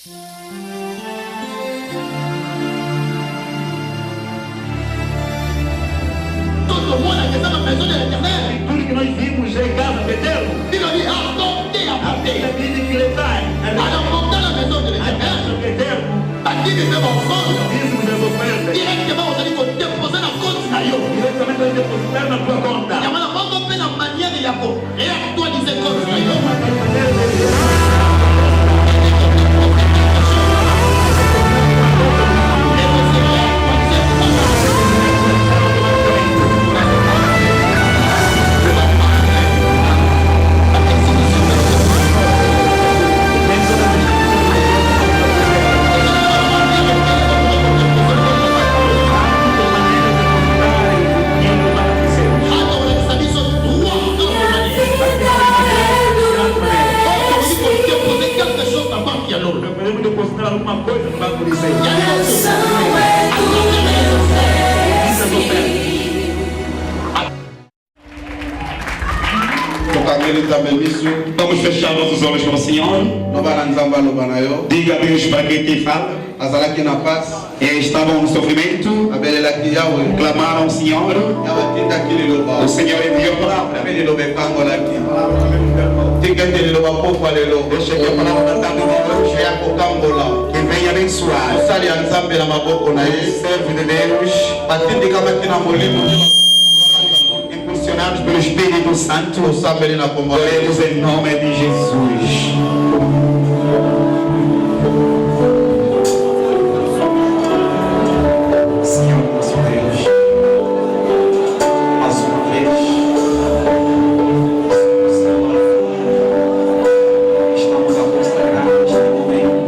Todo mundo que está na maison de l'Éternel. Tudo que nós vimos é casa do Eterno. Il a dit, apportez, A apportez. Bíblia diz que ele vai. Alors, montez la maison de A l'Éternel. casa do Eterno. Aqui que tem offrande. Dízimos das ofertas. Directement, vous allez vous déposer na conta na yo. Diretamente vai depositar na tua conta. Il y a mana bongo pe na manière ya ko réactualiser conta na yo. Podemos depositar alguma coisa no banco de Senhor. Vamos fechar nossos olhos para o Senhor. Diga a Deus para quem te fala. Estavam no sofrimento, clamaram ao Senhor. O Senhor enviou a palavra. Deixa que a palavra da tarde de Deus que venha abençoar. Servo de Deus, impulsionados pelo Espírito Santo, oremos em nome de Jesus. Senhor, nosso Deus, mais uma vez, estamos a consagrar neste momento.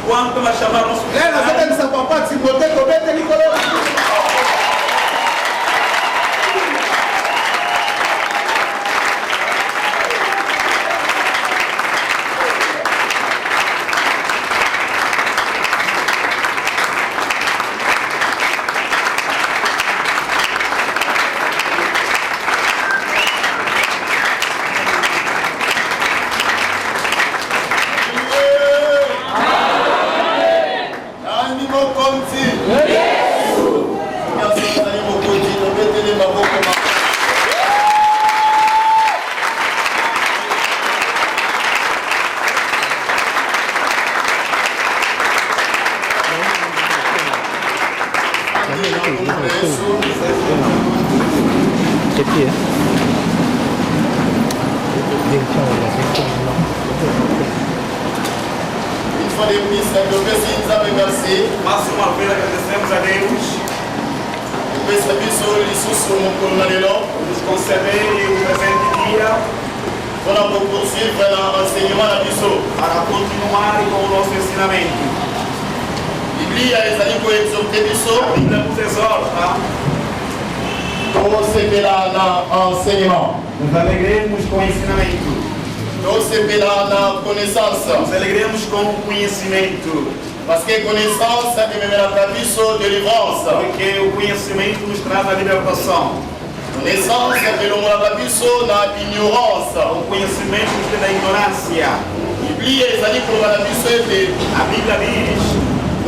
Enquanto nós chamamos mais uma vez agradecemos a Deus por nos conceder o presente dia Pour poursuivre l'enseignement de Bissot. Para continuar com o nosso ensinamento. Biblia ezali ko exhorter biso. A Bíblia nos exorta. Tosepela na enseignement. Nos alegremos com o ensinamento. Tosepela na connaissance. Nos alegremos com o conhecimento. Parce que connaissance ememelaka biso délivrance. Porque o conhecimento nos traz a libertação. Connaissance elongolaka biso na ignorance. O conhecimento nos tira da ignorância. Biblia ezali koloba na biso ete A Bíblia diz: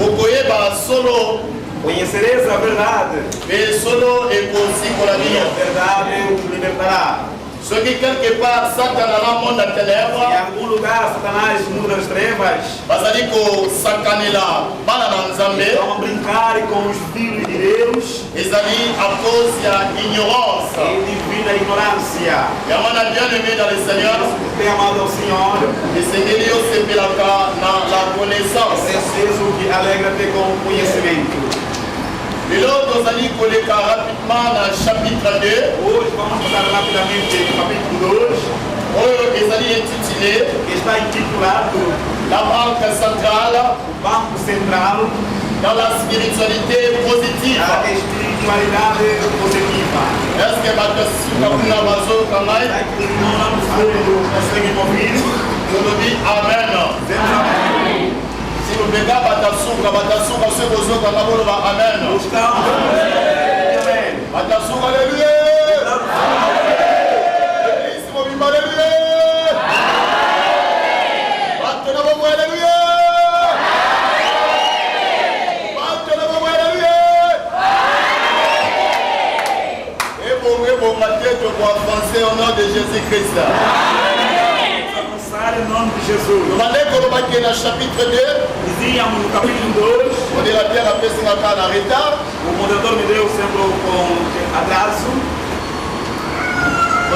okoyeba solo conhecereis a verdade, mpe solo ekosikola e a bino. verdade os libertará. Soki quelque part satana na monde ya Em ténèbre algum lugar, Satanás, mundo das trevas, bazali kosakanela bana na nzambe vão brincar com os filhos de Deus ezali à cause ya ignorance. e devido à ignorância. Yango na bien-aimé dans le Seigneur Tem amado ao Senhor, esengeli osepelaka na la connaissance. preciso que alegra-te com o conhecimento. Lelo tozali koleka rapidement na chapitre 2 Hoje vamos passar rapidamente no capítulo 2, oyo ezali intitulé que está intitulado la banque centrale Banco Central dans la spiritualité positive. da Espiritualidade Positiva. Est-ce que bato suka kuna bazoyoka ngai? Será que os irmãos lá no fundo conseguem me ouvir? Tolobi amen. Dizemos amém. Si lobeka batasuka soki bozoyoka nga boloba amen. Gostamos? Amém. Batasuka aleluya. Eglise mobimba aleluya. Bato na bomoi aleluya. Bato na bomoi aleluya. Ebonga te tokoavancer au nom de Jésus-Christ. Avançar em nome de Jesus. Tobandeko lobaki na chapitre 2. Dizíamos no capítulo 2, Modérateur apesingaka na retard. o moderador me deu sempre com atraso,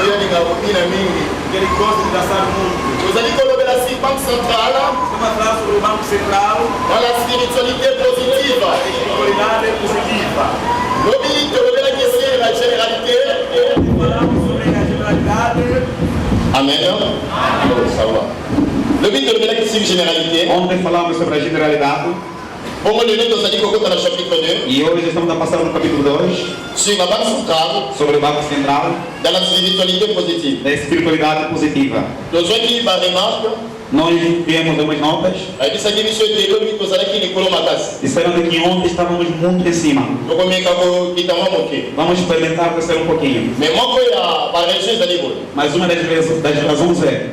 Oyo alinga kobina mingi. que ele gosta de gastar muito. Tozali kolobela si banque centrale Vamos falar sobre o Banco Central, dans la spiritualité positive. a espiritualidade positiva. Lobi tolobelaki sur la généralité. Falamos sobre a generalidade. Amen. Ça va. Lobi tolobelaki sur généralité. Ontem falamos sobre a generalidade Bongo lelo tozali kokota na chapitre 2 e hoje estamos a passar no capítulo 2 sur la banque centrale sobre o Banco Central dans la spiritualité positive. da espiritualidade positiva. Tozwaki ba remarque. Nós viemos umas notas Ayebisaki biso ete lobi tozalaki likolo makasi. disseram que ontem estávamos muito em cima. Tokomeka kokita mwa moke. Vamos experimentar descer um pouquinho. Mais moko ya baregie ezali boye. Mas uma das razões é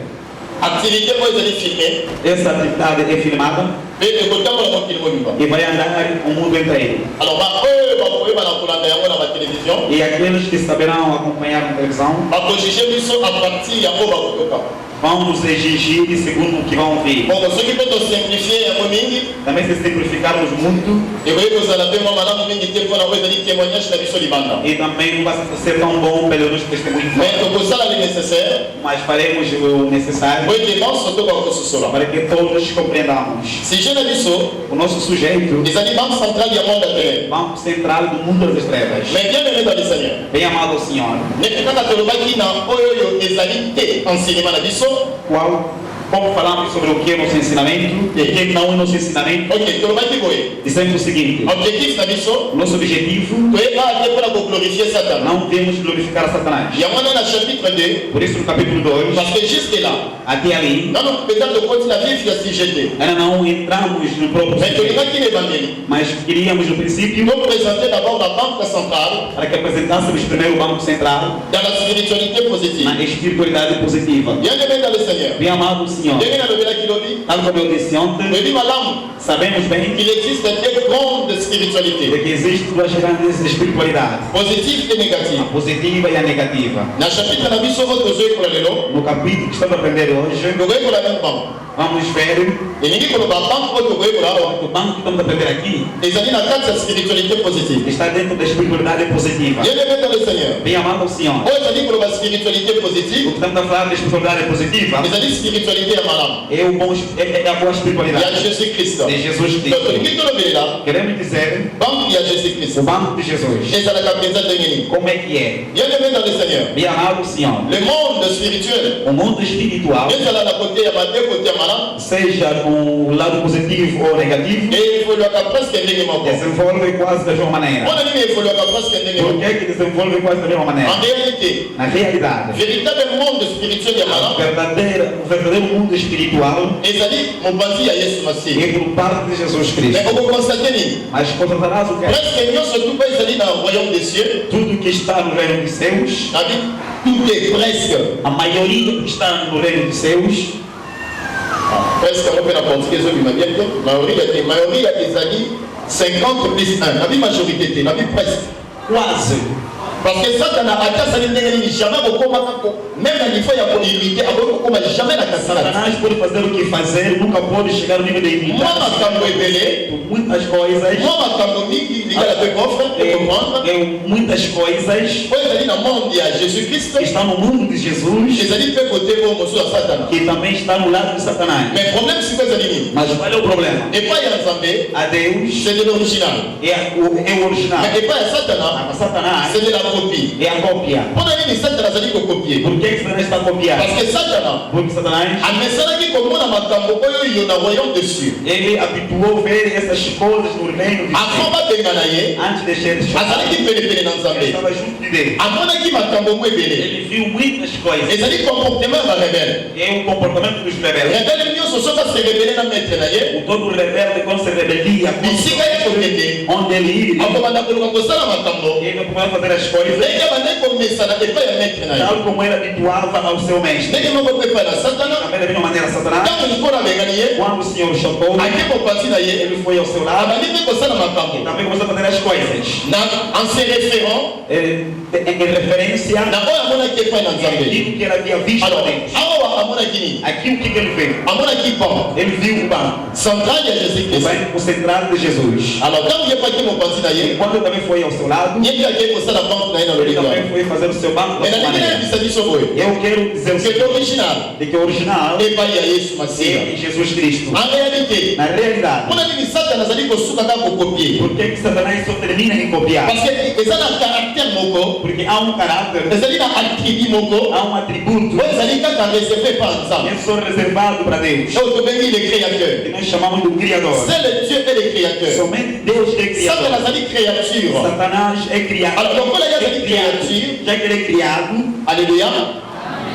Activité oyo ezali filmé. essa atividade é filmada Mpe ekotambola mokili mobimba. e vai andar o mundo inteiro. Alors baoyo bakoyebana kolanda yango na batélévision E aqueles que saberão acompanhar na televisão bakojuge biso a partir yango bakoyoka. vão nos exigir segundo o que vão ouvir. Bongo soki mpe tosimplifie yango mingi Também se simplificarmos muito ekoki kozala mpe mwa malamu mingi te mpona ko ezali témoignage na biso libanda. e também não vai ser tão bom pelo nosso testemunho, Mais tokosala le nécessaire mas faremos o necessário po ete banso toka kososola. para que todos compreendamos. Sujet na biso O nosso sujeito ezali banque centrale ya monde ya terre. Banco Central do mundo das trevas. Mais bien aimé dans le Seigneur. Bem amado ao Senhor, Neti kaka tolobaki na oyo ezali te enseignement na biso. qual, como falamos sobre o que é nosso ensinamento e o que não é nosso ensinamento, Ok, tolobaki boye. dizemos o seguinte: Objectif na biso nosso objetivo toyeba te mpona koglorifier Satan. não temos glorificar Satanás. yango wana na chapitre 2 Por isso, no capítulo 2, parce que jusque là até ali, nano peut-être tokoti na vif ya sujet te ainda não entramos no próprio mais sujeito, tolingaki na évangélie mas queríamos no princípio toprésenter d'abord la banque centrale para que apresentássemos primeiro o Banco Central dans la spiritualité positive. na espiritualidade positiva. Bien aimé dans le Seigneur. Bem amado ao Senhor, ndenge nalobelaki lobi tal como eu disse ontem, oyebi malamu sabemos bem qu'il existe deux grandes spiritualités, de que existem duas grandes espiritualidades, positive et a négative. positiva e a negativa. Na chapitre na biso oyo tozoyekola lelo No capítulo que estamos a aprender hoje, tokoyekola même banque. Vamos ver elingi koloba banque oyo tokoyekola awa o banco que estamos a aprender aqui ezali na kati ya spiritualité positive. está dentro da espiritualidade positiva. Bien-aimé dans le Seigneur, Bem amado ao Senhor. oyo ezali koloba spiritualité O positive que estamos a falar da espiritualidade positiva ezali spiritualité ya malamu é a boa ya espiritualidade Jésus Christ. de Jesus Donc Cristo. tolingi tolobelela Queremos dizer banque ya Jésus Christ o banco de Jesus. ezalaka mpenza ndenge nini. Como é que é? Bien-aimé dans le Seigneur, Bem amado ao Senhor. le monde spirituel O mundo espiritual, ezala na kote ya mabe kote ya malamu seja um lado positivo ou negativo, evoluaka presque ndenge moko. desenvolve quase da mesma maneira. mpona nini evoluaka presque ndenge Por moko? que desenvolve quase da mesma maneira? En réalité, Na realidade, véritable monde spirituel ya malamu o verdadeiro mundo espiritual ezali mobanzi ya Yesu Masihi. é por parte de Jesus Mais Cristo. okokonstate nini? Mas constatarás o que é? Presque nyonso tu mpe ezali na royaume des cieux. Tudo que está no reino dos céus, Nabi tout est presque. a maioria que está no reino dos céus, Presque yango mpe na portugais ezobima bien te. Mayoria ezali 50 plus 1. Nabi majorité te, nabi presque. quase. Parce que Satan ata asali ndenge nini jamais bokomaka même na niveau ya kolimite akoki kokoma jamais na kasala. Satanás pode fazer o que fazer, nunca pode chegar no nível de Mwa imitação. makambo ebele, Muitas coisas, mwa makambo mingi lingala mpe kofre comprendre. muitas coisas Oyo ezali na monde ya Jésus Christ que estão no mundo de Jesus, ezali mpe kote oyo mosusu ya Satana. que também está no lado de Satanás. Mais problème siko ezali nini? Mas qual é o problema? Epai ya Nzambe A Deus c'est de l'original. é o original, Mais epai ya Satana a Satanás c'est de la copie. é a cópia. Mpona nini Satana azali kokopie? Por que Satanás está a copiar? Parce que Satana Porque Satanás, amesanaki komona makambo oyo yo na royaume des cieux. ele habituou ver essas coisas no reino de Avant Deus. babengana ye Antes de ser azalaki penepene na ele Nzambe. estava junto de Deus. Amonaki makambo mo ebele. Ele viu muitas coisas. Ezali comportement ya barebele. É o comportamento dos rebeldes. Rebele nyonso soki aserebele na maître na ye O todo rebelde, quando se rebeldia, bisika ye kokende onde ele ia, akobanda koluka kosala makambo ele começava a fazer as coisas ndenge abandaki komesana epai ya maître na ye tal como ele habituava ao seu mestre. ndenge moko mpe epai na Satana. Também da mesma maneira, Satanás, Ntango nkolo abengani ye quando o Senhor chocou, ake mopanzi na ye ele foi ao seu lado abandi mpe kosala e makambo também começou a fazer as coisas en se référant em referência na oyo amonaki epai na Nzambe. àquilo que ele havia visto Alors antes. awa amonaki nini? Aqui o que ele fez? Amonaki banque Ele viu o banco, centrale ya Jésus o Christ. banco central de Jesus. Alors ntango ye epaki mopanzi na E ye quando também foi ao seu lado, ye mpe akei kosala banque na ye na ele lolenge também foi fazer o seu banco da mais sua nalingi maneira. nayebisa biso boye Eu quero dizer o que seguinte, l'original de que o original epai ya Yesu Masiya. é Jesus Cristo. En réalité Na realidade, mpona nini Satana azali kosuka kaka kokopie? por que Satanás só termina em copiar? Parce que eza na caractère moko, Porque há um caráter, ezali na attribut moko há um atributo oyo ezali kaka réservé par que Nzambe é só reservado para Deus, oyo tobengi le créateur. que nós chamamos do Criador. C'est le Dieu et le créateur. Somente Deus que é Satana Criador. azali créature. Satanás é criado. Alors lokola ye azali É criado. créature, Já que ele é criado, alléluia,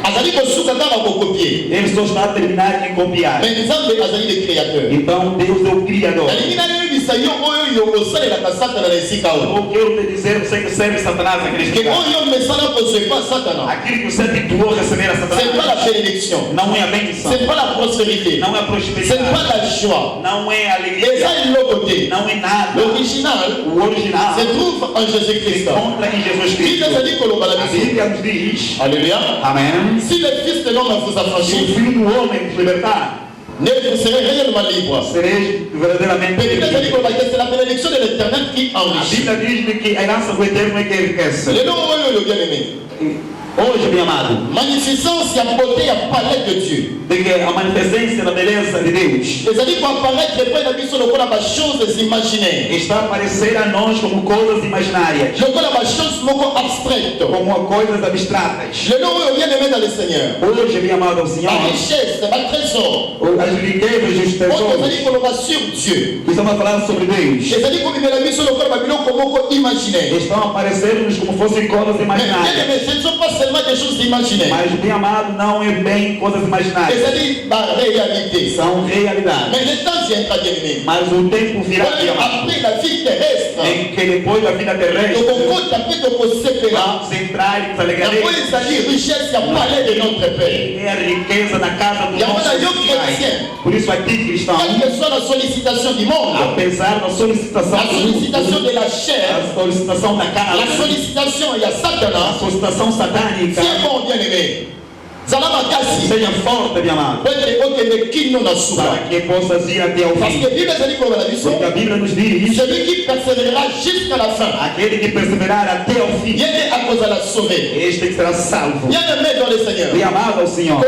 azali kosuka kaka kokopie. ele só está a terminar em copiar. Mais Nzambe azali le créateur. Então Deus é o Criador. nalingi nayebisa yo oyo yo osalelaka Satana na esika oyo Eu quero te dizer, você que serve Satanás naquele ke lugar. oyo mesala kozwepa Satana Aquilo que você habituou a receber a c'est pas Satanás la bénédiction, não é a bendição, c'est pas la prospérité, não é a c'est prosperidade, pas la joie, não é a alegria, eza eloko te. não é nada. L'original O original se trouve en Jésus se Christ. encontra em Jesus Bible Cristo. ezali koloba na A biso, Bíblia nos diz, alléluia, amém, si le fils de l'homme vous se o affranchit, Filho do Homem nos libertar, ne vous serez réellement libre. sereis verdadeiramente Mais Bible ezali livres. koloba que c'est la bénédiction de l'éternel qui A enrichit. Bíblia diz que a herança do Eterno é que enriquece. lelo oyo yo bien aimé, Hoje, meu amado, magnificence ya beauté ya palais de Dieu de que a manifestância da beleza de Deus ezali koapparaître epai na biso lokola bachoses imaginaires, está a aparecer a nós como coisas imaginárias, lokola bachose moko abstraite. como coisas abstratas. lelo oyo bien aimé dans le Seigneur, Hoje, meu amado ao Senhor, barichesse batrésor as riquezas e os oyo tesouros ezali koloba sur Dieu que estamos a falar sobre Deus ezali komimela biso lokola babiloko moko imaginaire. estão a aparecer-nos como fossem coisas Mais bien imaginárias. aimé, ce ne sont pas seulement des choses imaginaires, Mas, bem amado, não é bem coisas imaginárias, ezali baréalité. são realidades. Mais le temps viendra bien aimé, Mas o tempo virá, meu amado, après la vie terrestre em que depois da vida terrestre tokokota mpe tokosepela vamos entrar e nos yango alegraremos. ezali richesse ya palais de notre Père. É a riqueza na casa do E agora nosso eu Pai. chrétien, Por isso, aqui, cristão, quelle que soit la sollicitation du monde, apesar da solicitação la do mundo, sollicitation de la chair, a solicitação da la carne, sollicitation ya a Satana, solicitação satânica, c'est bon bien aimé. Seja forte, minha amada, para que possas ir até ao fim. Porque a Bíblia nos diz: celui qui persévérera jusqu'à la fin, aquele que perseverar até ao fim, este que será salvo. bien-aimé dans le Seigneur. Bem amado ao Senhor.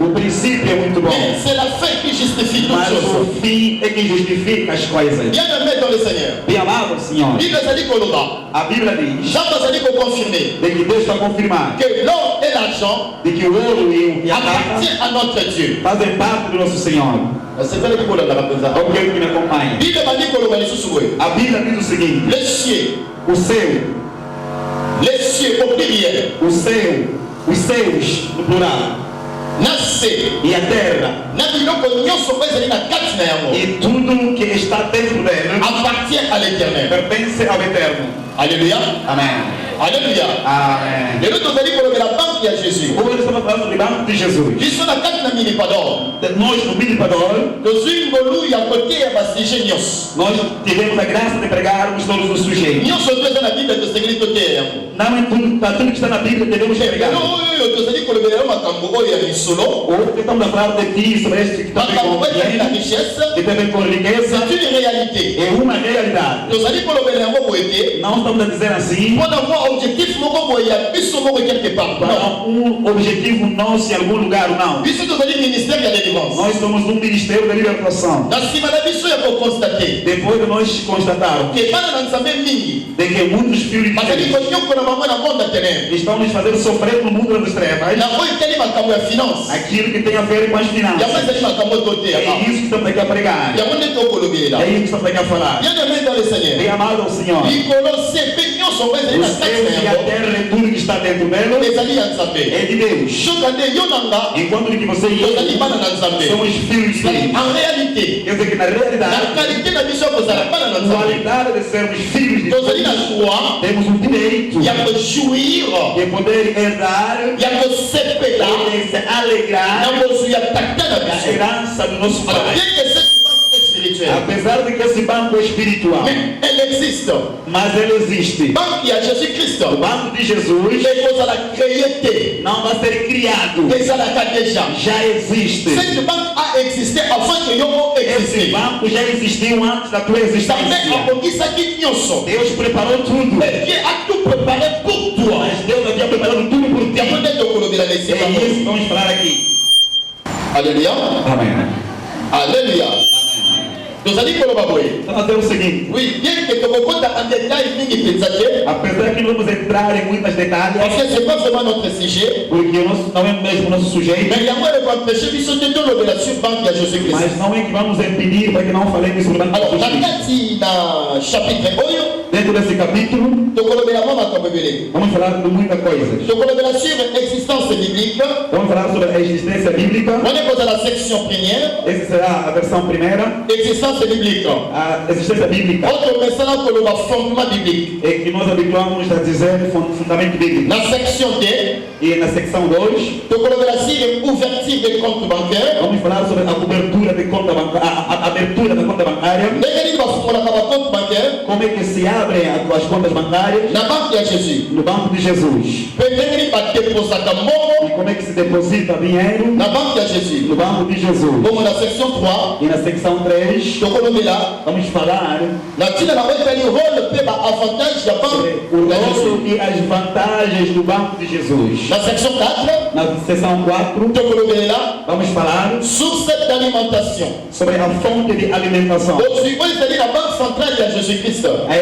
O princípio é muito bom, Mais c'est la fin qui justifie toutes mas choses. o fim é que justifica as coisas. Bien-aimé dans le Seigneur. Bem amado ao Senhor. Bible ezali koloba, A Bíblia diz Jean azali confirmer de que Deus está confirmando que l'or et l'argent de que o ouro e a prata appartiennent à notre Dieu. fazem parte do nosso Senhor. C'est vrai que vous l'avez rappelé. Alguém que me acompanha. Bible bandi koloba lisusu boye. A Bíblia diz o seguinte: Les cieux au pluriel, os céus no plural, na se, e a terra na biloko nyonso oyo ezali na kati na yango e tudo que está dentro dela appartient à l'éternel. pertence ao Eterno. Alléluia. Amém. Alléluia. Amém. Lelo tozali kolobela banque ya Jésus. Hoje estamos falando do banco de Jesus. biso na kati na minipador Nós no Milipador, tozwi ngolu ya koteya basuje nyonso nós tivemos a graça de pregarmos todos os sujeitos. nyonso to eza na bible tosengeli toteya yango. Não é tudo, tá tudo que está na Bíblia devemos pregar. lelo oyo tozali kolobela yo makambo oyo ya misolo, Hoje estamos a falar de ti sobre este que está makambo oyo ezali na com richesse, que tem a ver com riqueza. c'est une réalité. É uma realidade. tozali kolobela yango boye te Não estamos a dizer assim mpona mwa objectif moko boye ya biso moko quelque part. para Non. objetivo nosso em algum lugar, não. biso tozali ministère ya délivrance. Nós somos um ministério da libertação. na nsima na biso ya kokonstate Depois de nós constatarmos ke bana na nzambe mingi de que muitos filhos de bazali Deus konyokola bango na monde ya ténèbre estão nos fazendo sofrer no mundo das trevas, na oyo etali makambo ya finance aquilo que tem a ver com as yango finanças. ezali makambo toteya É isso que estamos aqui a pregar. yango nde tokolobelela. É isso que estamos aqui a falar. bien aimé dans le Seigneur, Bem amado ao Senhor. likolo se mpe nyonso oyo ezali O na céu kati na e a yango terra e tudo que está dentro dela ezali ya nzambe. é de Deus. soka nde yo na nga Enquanto que você e tozali eu bana na nzambe. somos filhos de Deus. en réalité Quer dizer que na na realidade, qualité na biso ya kozala bana na a nzambe qualidade de sermos filhos de tozali Deus, na droit temos o direito ya kojouir de poder herdar ya kosepela e se alegrar na bozwi ya tata na da biso. herança do nosso Alors, Pai. bien que cette base est spirituelle, Apesar de que esse banco é espiritual, mais elle existe. mas ele existe. banque ya Jésus-Christ O banco de Jesus ekozala créé te não vai ser criado, ezalaka déjà. já existe. Cette banque a existé avant que yo Esse existe. banco já existiu antes da tua Nzambe existência. abongisaki nyonso. Deus preparou tudo, Mais Dieu a tout préparé pour toi. mas Deus havia preparado tudo por ti. yango nde tokolobela na É esika isso oyo. que vamos falar aqui. Alléluia. Amém. Alléluia. tozali koloba boye. Então nós temos o seguinte: Oui, bien que tokokota en détail mingi mpenza te, apesar que não vamos entrar em muitos detalhes, parce que c'est pas vraiment notre sujet, porque não é mesmo nosso sujeito, mais yango ekoempêche biso te tolobela sur banque ya Jésus-Christ. mas não é que vamos impedir para que não falemos sobre o banco Alors, de na Jesus. kati na chapitre oyo Dentro desse capítulo, tokolobela mwa makambo ebele. vamos falar de muita coisa. tokolobela sur existence biblique. Vamos falar sobre a existência bíblica. wana ekozala section première, Essa será a versão primeira. existence biblique. A existência bíblica oyo tomesana koloba fondement biblique. é que nós habituamos a dizer fundamento bíblico. Na section D E na secção 2, tokolobela sur ouverture de compte bancaire. vamos falar sobre a cobertura de conta bancária, a abertura da conta bancária. ndenge nini bafungolaka bacompte bancaire Como é que se abrem as contas bancárias na banque ya Jésus. no banco de Jesus. Mpe ndenge nini badeposaka E mbongo como é que se deposita dinheiro na banque ya Jésus. no banco de Jesus. bongo na section 3 E na secção 3, tokolobela vamos falar na ntina na oyo etali role mpe baavantage ya sobre banque o ya rolo Jésus. e as vantagens do banco de Jesus. Na section 4 Na seção 4, tokolobelela vamos falar source d'alimentation. sobre a fonte de alimentação. bozwi oyo ezali na banque centrale ya Jésus-Christ A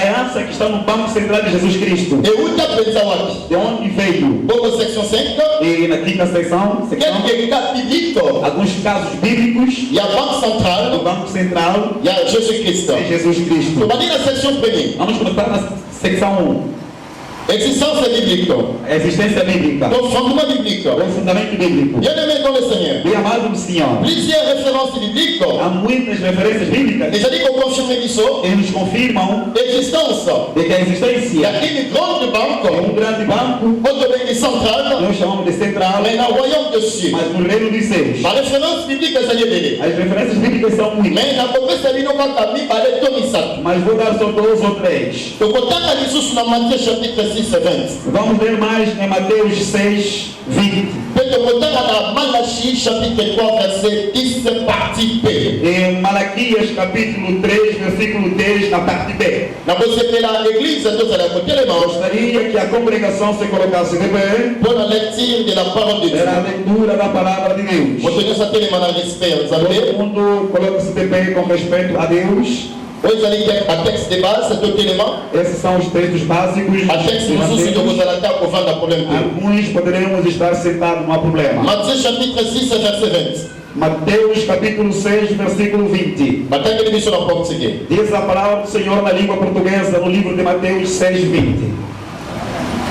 herança que está no Banco Central de Jesus Cristo. euta mpenza wapi. De onde veio? bongo section 5 E na quinta secção, quelques cas bibliques alguns casos bíblicos ya banque do centrale Banco Central ya Jésus-Christ. de Jesus Cristo. tobandi na section première Vamos começar na secção existence biblique, 1. A existência bíblica. donc fondement biblique. O fundamento bíblico. bien aimé dans le Seigneur, Bem amado do Senhor. plusieurs références bibliques Há muitas referências bíblicas ezali koconfirme biso que nos confirmam existence de que a existência ya une grande de banque grande banco, oyo tobengi centrale nós chamamos de central, mais na royaume de cieux. mas no reino dos céus. baréférence biblique ezali ebele, As referências bíblicas são muitas, mais nakopesa bino kaka mibale to misato. mas vou dar só 2 ou 3. tokotanga lisusu na Matthieu chapitre 6 et 20. Vamos ler mais em Mateus 6, 20. Malachie chapitre 3 verset 10 partie B. Em Malaquias capítulo 3, versículo 10, na parte B. Gostaria que a congregação se colocasse de pé pour la lecture de la parole de Dieu. para a leitura da palavra de Deus. Todo mundo coloca-se de pé com respeito a Deus. A texte de base, c'est tout élément. Esses são os textos básicos. A texte de Alguns poderemos estar sentados, não há problema. Matthieu chapitre 6 verset 20. Mateus capítulo 6, versículo 20. Diz a palavra do Senhor na língua portuguesa, no livro de Mateus 6, 20.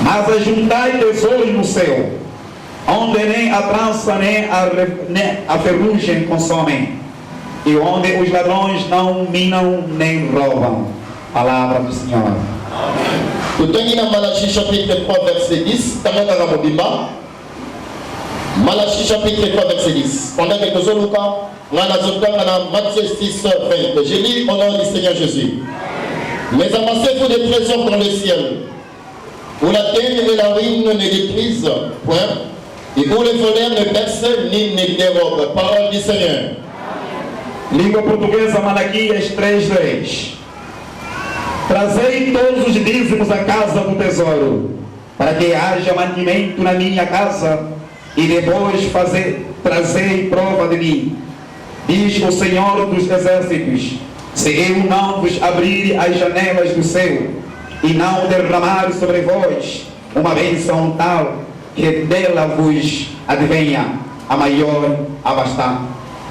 Mas ajuntai tesouros no céu, onde nem a trança nem a ferrugem consomem, e onde os ladrões não minam nem roubam. Palavra do Senhor. Malachie chapitre 3 verset 10. Malachie chapitre 3 verset 10. Pendant quelques jours, Matthieu 6 20. Je lis au nom du Seigneur Jésus. Mais amassez-vous des trésors dans le ciel, où la terre et la ruine ne détruisent point, et où les voleurs ne percent ni ne dérobent. Parole du Seigneur. Língua portuguesa, Malaquias 3:10. Trazei todos os dízimos à casa do tesouro, para que haja mantimento na minha casa, e depois trazei prova de mim. Diz o Senhor dos Exércitos: se eu não vos abrir as janelas do céu, e não derramar sobre vós uma bênção tal, que dela vos advenha a maior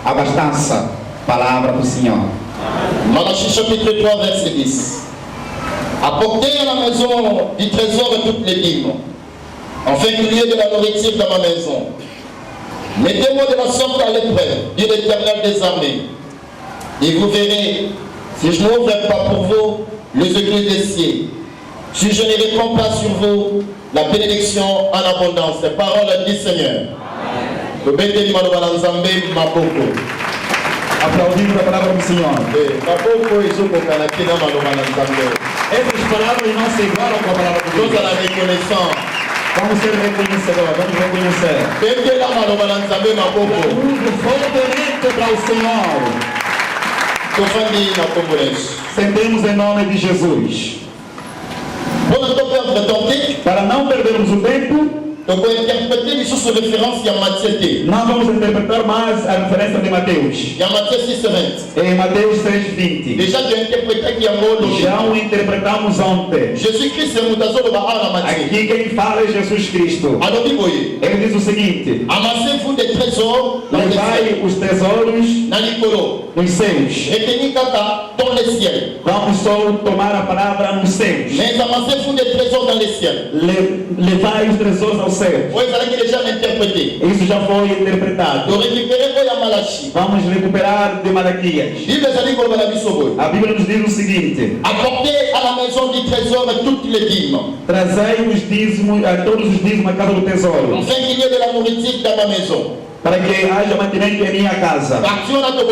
abastança. Palavra do Senhor. Malachie chapitre 3 verset 10. Apportez à la maison du trésor toutes les dîmes, afin qu'il y ait de la nourriture dans ma maison. Mettez-moi de la sorte à l'épreuve, dit l'Éternel des armées, et vous verrez, si je n'ouvre pas pour vous les écluses des cieux, si je ne réponds pas sur vous la bénédiction en abondance. C'est parole du Seigneur. Aplaudindo a palavra do Senhor. Essas palavras não se igualam com a palavra de Deus. Vamos ser reconhecedores, vamos reconhecer. Uso fortemente para o Senhor. Sentemos em nome de Jesus. Para não perdermos o tempo, donc on interpréter les choses de référence, il y a Matthieu T. Nós vamos interpretar mais a referência de Mateus. Il y a Matthieu 6 20. Em Mateus 6:20. Déjà tu as interprété qu'il y a mot logique. Já o interpretamos ontem. Jésus-Christ est mutazo de Baal à Matthieu. Aqui quem fala é Jesus Cristo. Alors dit Ele diz o seguinte: amassez-vous des trésors dans les levai os tesouros nos céus. Retenez Kata dans les ciels. Vamos só tomar a palavra nos céus. Mais amassez-vous des trésors dans les ciels. Levai os tesouros ao céu. Oui, ça qui est déjà interprété. Isso já foi interpretado. Donc récupérer quoi Malachie. Vamos recuperar de Malaquias. A Bíblia nos diz o seguinte: apportez à la maison du trésor toutes les dîmes. Trazei os dízimos, todos os dízimos à casa do tesouro. Afin qu'il y ait de la nourriture dans ma maison. Para que haja mantimento em minha casa. Lá não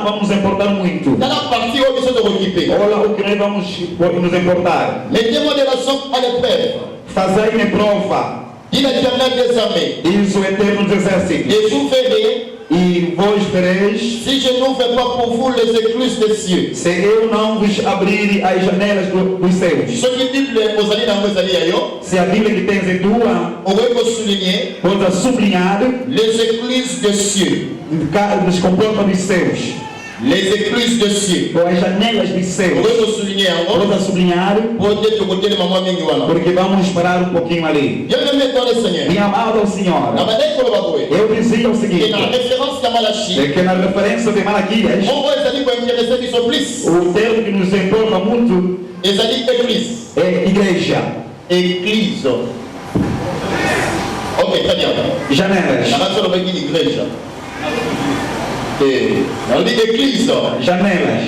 vamos importar muito. Olha o que nós vamos nos importar. Mettez-moi de la sorte à l'épreuve. Fazei-me prova. Dit l'Éternel des armées. Diz o Eterno dos Exércitos. Et vous verrez. E vós vereis, si je n'ouvre pas pour vous les écluses des cieux, se eu não vos abrir as janelas dos céus. Se a Bíblia que tens em tua, pode sublinhar les écluses des cieux, nos comportam dos céus. Les écluses de cieux. As janelas dos céus. Pode sublinhar. Porque vamos parar um pouquinho ali. Bem amado ao Senhor. Eu dizia o seguinte: é que na referência de Malaquias, o termo que nos importa muito é igreja. Église. Ok, très bien. Janelas. On dit église. Janelas.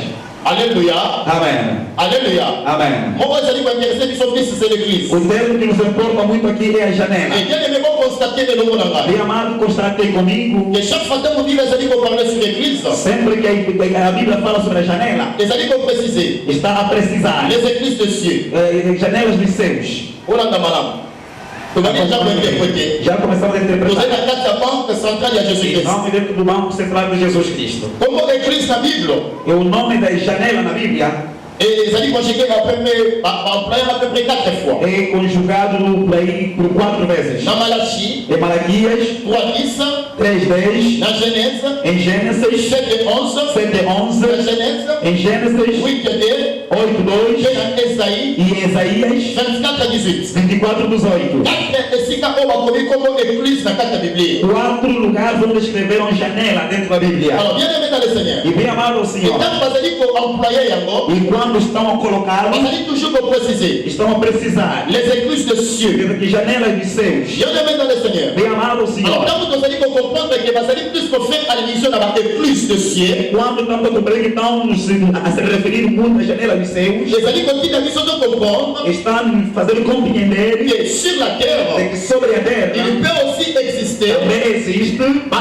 Alléluia. Amém. Alléluia. Amém. Mon voisin dit qu'on est resté sur c'est l'église. O termo que nos importa muito aqui é a janela. Et bien aimé, bon constater de nouveau là-bas. Bem amado, constatei comigo, Que chaque fois que vous dites, les amis, qu'on parle sur l'église, sempre que a Bíblia fala sobre a janela, les amis, qu'on précise, está a precisar les églises de cieux. janelas dos céus. Olanda malam. Vous allez déjà vous interpréter. Já começamos a Vous êtes interpretar. la carte banque centrale de Jésus-Christ. Vamos dentro do banco central de Jesus Cristo. Como écrit na Bible, E o nome da janela na Bíblia et les amis, conjugués employé à peu près 4 fois. é conjugado por 4 vezes. Dans Malachie, Em Malaquias 3:10, 3:10, dans Genèse, em Gênesis 7:11, 7:11, dans Genèse, em Gênesis 8:2, 8:2 dans Esaïe, e em Isaías 24:18. 24:18. 4 esika oyo bakomi como église na kati ya Biblia. 4 lugares onde escreveram janela dentro da Bíblia. Alors, bien aimé dans le Seigneur. E bem amado o Senhor. Et tant bazali employé yango, E quando estão a colocá-lo, bazali toujours préciser estão a precisar les églises de cieux. que janelas dos céus. Bien aimé dans le Seigneur. Bem amado o Alors, Senhor. quand vous allez comprendre que bazali plus qu'on fait allusion à l'église de cieux, Quando estamos a compreender que estão a se referir muito à janela dos céus, les amis continuent à nous comprendre estão fazendo compreender que sur la terre, que sobre a terra il peut aussi exister também existe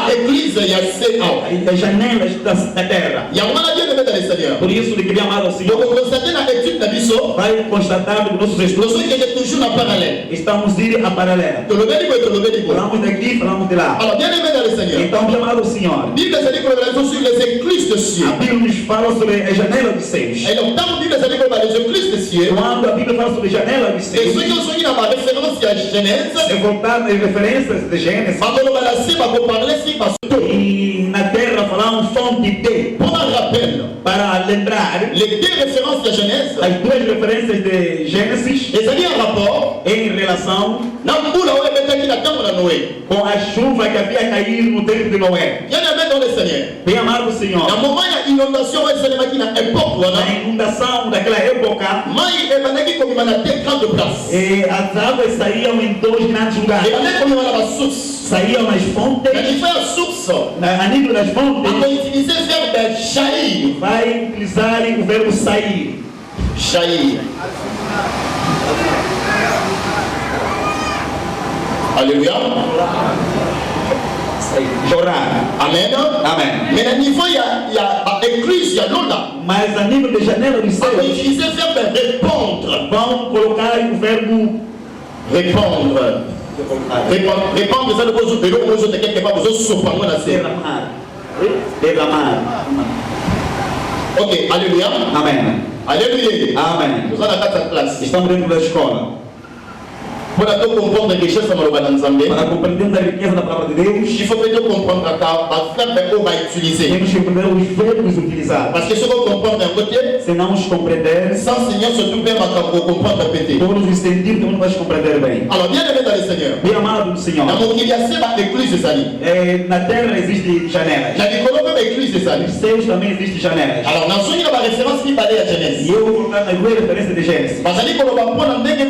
l'église Yahweh. as janelas da terra. Il y a un bien aimé dans le Seigneur. Por isso, de que bem amado o Donc, Senhor, vous constatez dans l'étude de Bisso, vai constatar que nossos nous estudos sommes toujours en parallèle. estamos ir a paralela. Tout le béni, tout le béni. Falamos daqui, falamos de lá. Alors, bien aimé dans le Seigneur. Então, bem amado o Senhor, Bible ça dit que nous sommes sur les églises de cieux. a Bíblia nos fala sobre a janela dos céus. Et donc, dans la Bible ça dit que les églises de cieux, Quando a Bíblia fala sobre janela dos et céus, ceux qui ont soigné dans ma référence à Genèse, é voltar nas referências de Gênesis, quand on va la cible, on va parler si parce que, e na terra falamos fonte de, pour un rappel, para lembrar les deux références de Genèse, as duas referências de Gênesis les amis en rapport, em relação dans le bout là où il mettait qui attend la Noé. com a chuva que havia caído no tempo de Noé. Bien aimé dans le Seigneur. Bem amado Senhor, Dans le moment il y a inondation, il y a une époque, na inundação daquela época, mais il y a comme il y a des grandes places. as águas saíam em 2 grandes Il y lugares. a comme il y a la source. Saíam nas fontes, Mais il fait une source. a nível das On fontes, va utiliser le verbe jaillir. vai utilizar o verbo sair. Jaillir. Alléluia. Sair. Chorar. Amen. Amém. Mais à niveau, il y a l'église, il y a l'autre. Mas a nível de janela dos On va céus, utiliser le verbe répondre. vão colocar o verbo Répondre. Répondre, ça ne pose pas de quelque part, vous surprendre la scène. derramar. Derramar. Ok, alléluia. Amém. Alléluia. Amém. Nous allons à la classe. Estamos dentro da escola. Pour comprendre que chef dans Nzambé, Para compreendermos a riqueza da palavra de Deus, il faut que comprendre que le verbe qu'on va utiliser. temos que compreender os verbos utilizados. Parce que ce qu'on comprend d'un côté, Se não os compreender, sans Seigneur, surtout bien pour comprendre un pété. todos os sentidos não vais compreender bem. Alors, bien aimé dans le Seigneur, Bem amado do Senhor, dans mon qu'il y a l'église de Sali. na terra existem janelas. J'ai dit, même l'église de Sali. Nos céus também existem janelas. Alors, dans ce la référence qui parlait à Genèse. E eu vou colocar nas duas referências de Gênesis. Parce que nous va prendre un dégât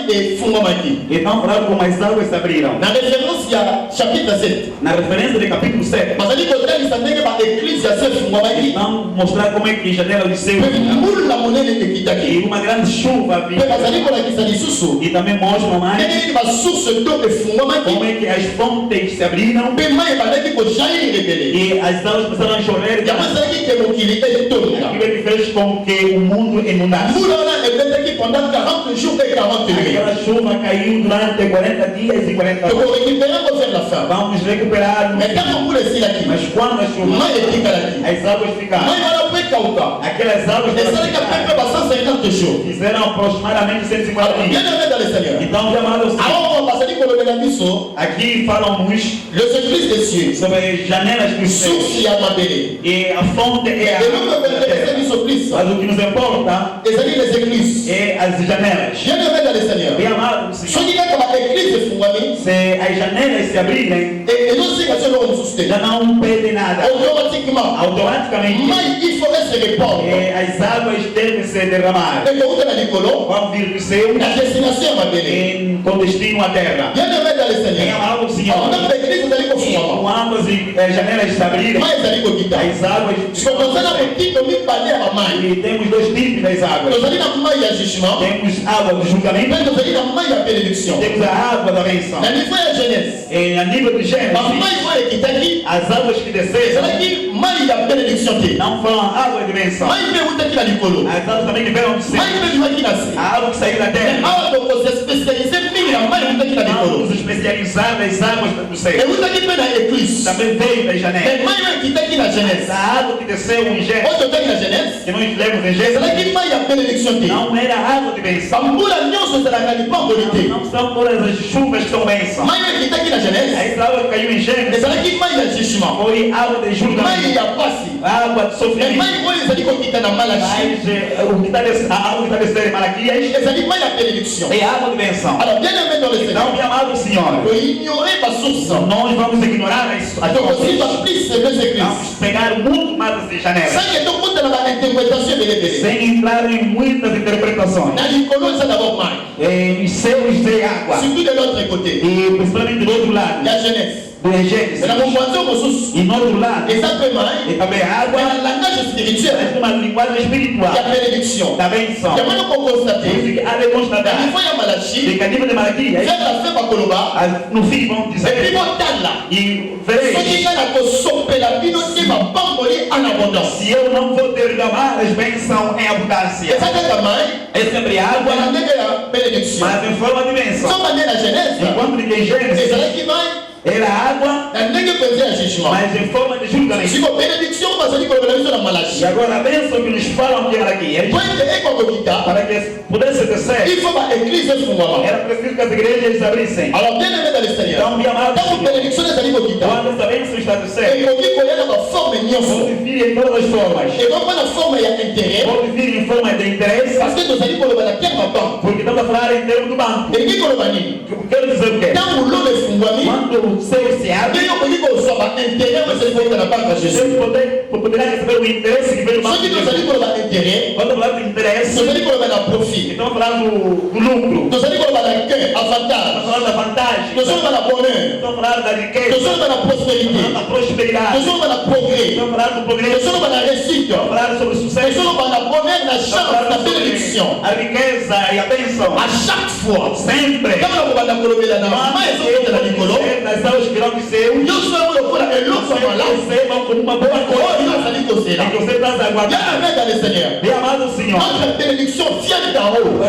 et fondement qui. Então, falar como as águas se abriram. Dans la référence, il y a chapitre 7. Na referência do capítulo 7, Parce que il s'en dégât par l'église, il y a ce fondement qui. vamos mostrar como é que janela dos céus Mais nous, la monnaie n'est qui e t'acquit. uma grande chuva Mais vinha. parce que nous, la qui s'en dit sous. E também mostram mais Quelle est la source d'eau et fondement como qui. é que as fontes se abriram Mais moi, il fallait qu'il faut jaillir révéler. e as águas começaram a chover. Il y a pas ça qui est mon qu'il est tout. Aquilo é que fez com que o mundo inundasse. Nous, là, est peut-être pendant 40 jours et 40 nuits. Aquela chuva caiu durante 40 dias e 40 Donc, horas. on récupère pour faire la fin. Vamos recuperar. Mais quand on voulait essayer la qui, Mas quando a chuva, moi, il est là. as águas Moi, ficaram. il va la Kauka. Aquelas águas Et ça, il y a peut-être pas 150 jours. fizeram aproximadamente 150 Alors, bien dias. aimé dans le Seigneur. Então, chamados, Alors, on va passer pour le Bénamisso, aqui falamos le secret des cieux. sobre janelas dos céus. Source et Amabélé. E a fonte é a Et nous, on va terra. laisser du supplice. Mas o que nos importa Et ça dit les églises. é as janelas. Bien aimé dans le Seigneur. Bem amado do Ce Senhor. qui est comme l'église de Fungami, Se as janelas se abrirem, et nous, c'est que nous nous soutenons. já não perde nada. Automatiquement. Automaticamente, Mais il faudrait se répandre. as águas devem se derramar. Et pour la Nicolo, Vão vir do céu la destination est Amabélé. com destino à terra. Bien aimé dans le Bem Seigneur. amado do Senhor. Alors, même l'église, vous allez E confondre. quando as janelas se abrirem, Mais vous allez confondre. as águas Je commençais à me dire que mi parler à mãe. E temos dois tipos das águas. Nós ali na mãe de jugement, Temos água do julgamento, mas nós ali na mãe da benediction. temos a água da benção. Na nível de Genèse, E a nível de a Gênesis, mãe foi que está aqui. as águas que desceram Será que mãe da benediction tem? não foram água de benção. Mãe pergunta aqui na Nicolo. As águas também que vieram do céu. Mãe veio aqui nascer. A água que saiu da terra. Ah, então você especializa minha mãe pergunta aqui na Nicolo. Vamos especializar nas águas do céu. Pergunta aqui na Eclipse. Também veio das É janelas. mãe que está aqui na Genèse. A água que desceu em Gênesis, Onde eu tenho na Genèse? que nós lemos em Será Gênesis, que mãe da benediction tem? não era água de benção. Sambura nyoso será que ele pode ter? Não são todas as chuvas que são bênçãos. Mãe que está aqui na Genèse. Essa água que caiu em Gênesis Será que mãe da jugement? foi água de Mãe julgamento. da passe. Água de É sofrimento. mãe foi essa que está na Malachi. Mas o que está descendo, a água que está descendo em Malaquias Essa ali mãe da benediction. é água de benção. Alors, bien aimé dans le Então, Seigneur, meu amado Senhor, faut ignorer ma source. nós vamos ignorar as Donc, aussi, fontes. va plus ces deux églises. Vamos pegar muito mais essas janelas, Ça qui est au compte de l'interprétation de l'église. sem entrar em muitas interpretações. Dans l'école, ça d'abord mãe. Os céus de água, Surtout de l'autre côté. e principalmente do outro lado, La jeunesse. do Gênesis, C'est la compréhension de source. e no outro lado, Et ça peut e mãe. também a Mais água, dans le langage spirituel, mas uma linguagem il y a espiritual bénédiction. da benção. Il y a même qu'on constate. Isso que há de Dans constatar. le foyer Malachi, E que a nível de Malaquias, faire la fête à Koloba. no fim vão Et puis, dizer, bon, t'as là. e Ceux vereis, qui gagnent à consommer la vie, ne va pas mourir en abondance. se eu não vou derramar as bênçãos em Et abundância. ça, c'est la main. É sempre Agora, água, onde é a benediction? mas em forma de bênção. Só maneira na Genèse, Enquanto que em Gênesis Ezra que vai, era água, na nega fazer a jugement. mas em forma de Se julgamento. for benediction, mas ali quando eu na E Malachi. agora a bênção que nos falam aqui em Malaquias, Quando é que eu vou quitar? para que pudesse descer, Il faut que l'église se fonde. era preciso que as igrejas abrissem. Alors, bien aimé dans le Seigneur. Então, minha amada, Quand bénédiction est allée au quitter, quando essa bênção está et descendo, qu'on dit qu'on est dans la forme nyonso. pode vir em todas as formas. Et donc, quand la forme est intérêt, Pode vir em forma de interesse, parce que nous allons pour le banquier maintenant. porque estamos a falar em termos do banco. Et qui qu'on le bani? Quero dizer o quê? Quand vous l'avez fondé, Quando o céu se abre, Dieu qu'on dit qu'on soit intérêt, mais c'est pour la banque de Jésus. você poderá receber o interesse que vem do banco. Ceux qui nous allons pour l'intérêt, Quando falar do interesse, nous allons pour le profit. então falar do lucro, Nous allons pour le gain, estamos avantage. falando da vantagem, Nous sommes dans la bonheur. estamos falando da Nous riqueza, sommes dans la prospérité. da prosperidade, Nous sommes dans la progrès. estamos falando do Nous progresso, sommes dans la réussite. estamos falando sobre o Nous sucesso, sommes dans la bonheur, la estamos chance, la falando sobre bénédiction. a riqueza e a bênção. À chaque fois. Sempre. Quand on va dans le Colombie, là, mais ils sont dans la Nicolo. Nas aulas que não de seu, Nous sommes pour la l'autre você là. recebam como uma boa Oh, coisa. il a fallu causer là. E que você está Bien aguardando. aimé dans le Seigneur. Meu amado Senhor, Notre bénédiction vient d'en haut.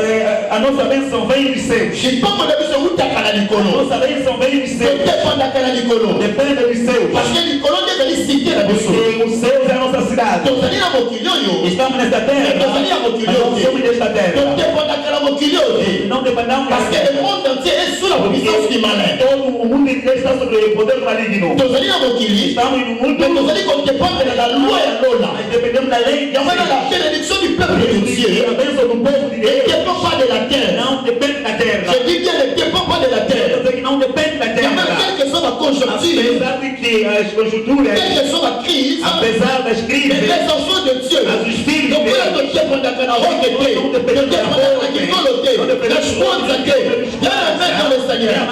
a nossa bênção vem de céus. Je ne peux pas me dire où tu as la A Nicolo. nossa bênção vem de Je céus. dépends de la Nicolo. Depende de céus. Parce que Nicolo est dans les cités là dessous. Porque os céus é a nossa cidade. Donc, ça dit dans mon kilio. Estamos nesta terra, mas não somos desta Donc, terra. dépend de la mon kilio. Não dependamos Parce que desta le terra. monde entier est sous la puissance du malin. Todo o mundo inteiro está sobre o poder maligno. Donc, ça dit dans mon kilio. Estamos em um mundo Donc, ça dit qu'on dépend de la loi et Lola. mas dependemos da lei Il y a maintenant la bénédiction du peuple de e Dieu. a bênção do povo de Ne Deus. dépend pas de la terre. Não depende da terra. Je dis bien, ne dépend pas de la terre. Quer dizer que não depende da Il y a même terra. quelle que soit la conjoncture, Apesar de que as conjunturas, quelle que soit la crise, apesar das mais crises, les enfants de Dieu, as os filhos donc de voilà Deus, que Dieu prend la roquette, ne dépend pas de la quitoloté, la chouette, bien aimé dans le Seigneur.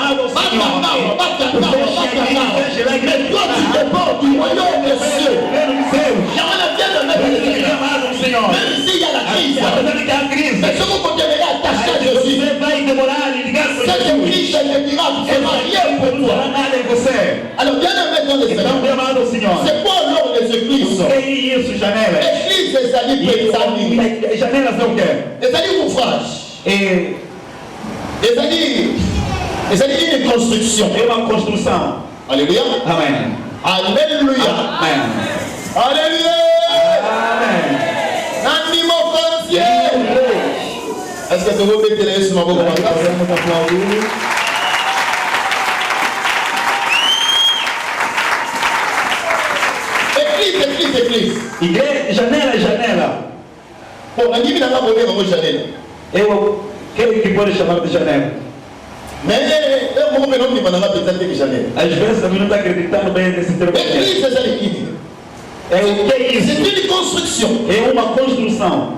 Mais toi tu dépends du royaume des cieux. reino de Deus. Il y a un bien de mettre le Seigneur. Amado Senhor, Même s'il y a la crise, apesar de que há crise, mais ce qu'on deverait attacher à mas Jésus, você vai demorar e ligar para cette Jesus. crise, elle te dira, tu ne feras rien pour Não fará toi. nada em você. Alors bien aimé dans le Então, Seigneur, meu amado Senhor, c'est quoi alors les églises? o que é isso, janelas? Église des amis présamis, E janelas é o quê? des amis ouvrage, É des amis une construction. uma construção. Alléluia. Amém. Alléluia. Amém. Alléluia. Amém. Animaux foncier. Est-ce que vous mettez les yeux sur ma boca? Podemos aplaudir. Église. Igreja, janela, janela. Bon, on dit que nous avons bonne janelle. Eu quero que pode chamar de janela. Mais eu vou ver onde vai na pensar que janelle. Às vezes a gente não está acreditando bem nesse termo. Église des amis. É o que é isso? C'est une construction. É uma construção.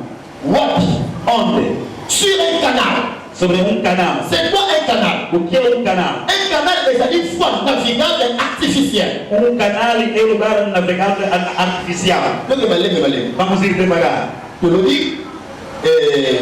What? Onde? Sur un canal. Sobre um canal. C'est quoi un canal? O que é um canal? Un canal est une voie navigable artificielle. Um canal é um lugar navegável artificial. Lembra. Vamos ir devagar. Théologique,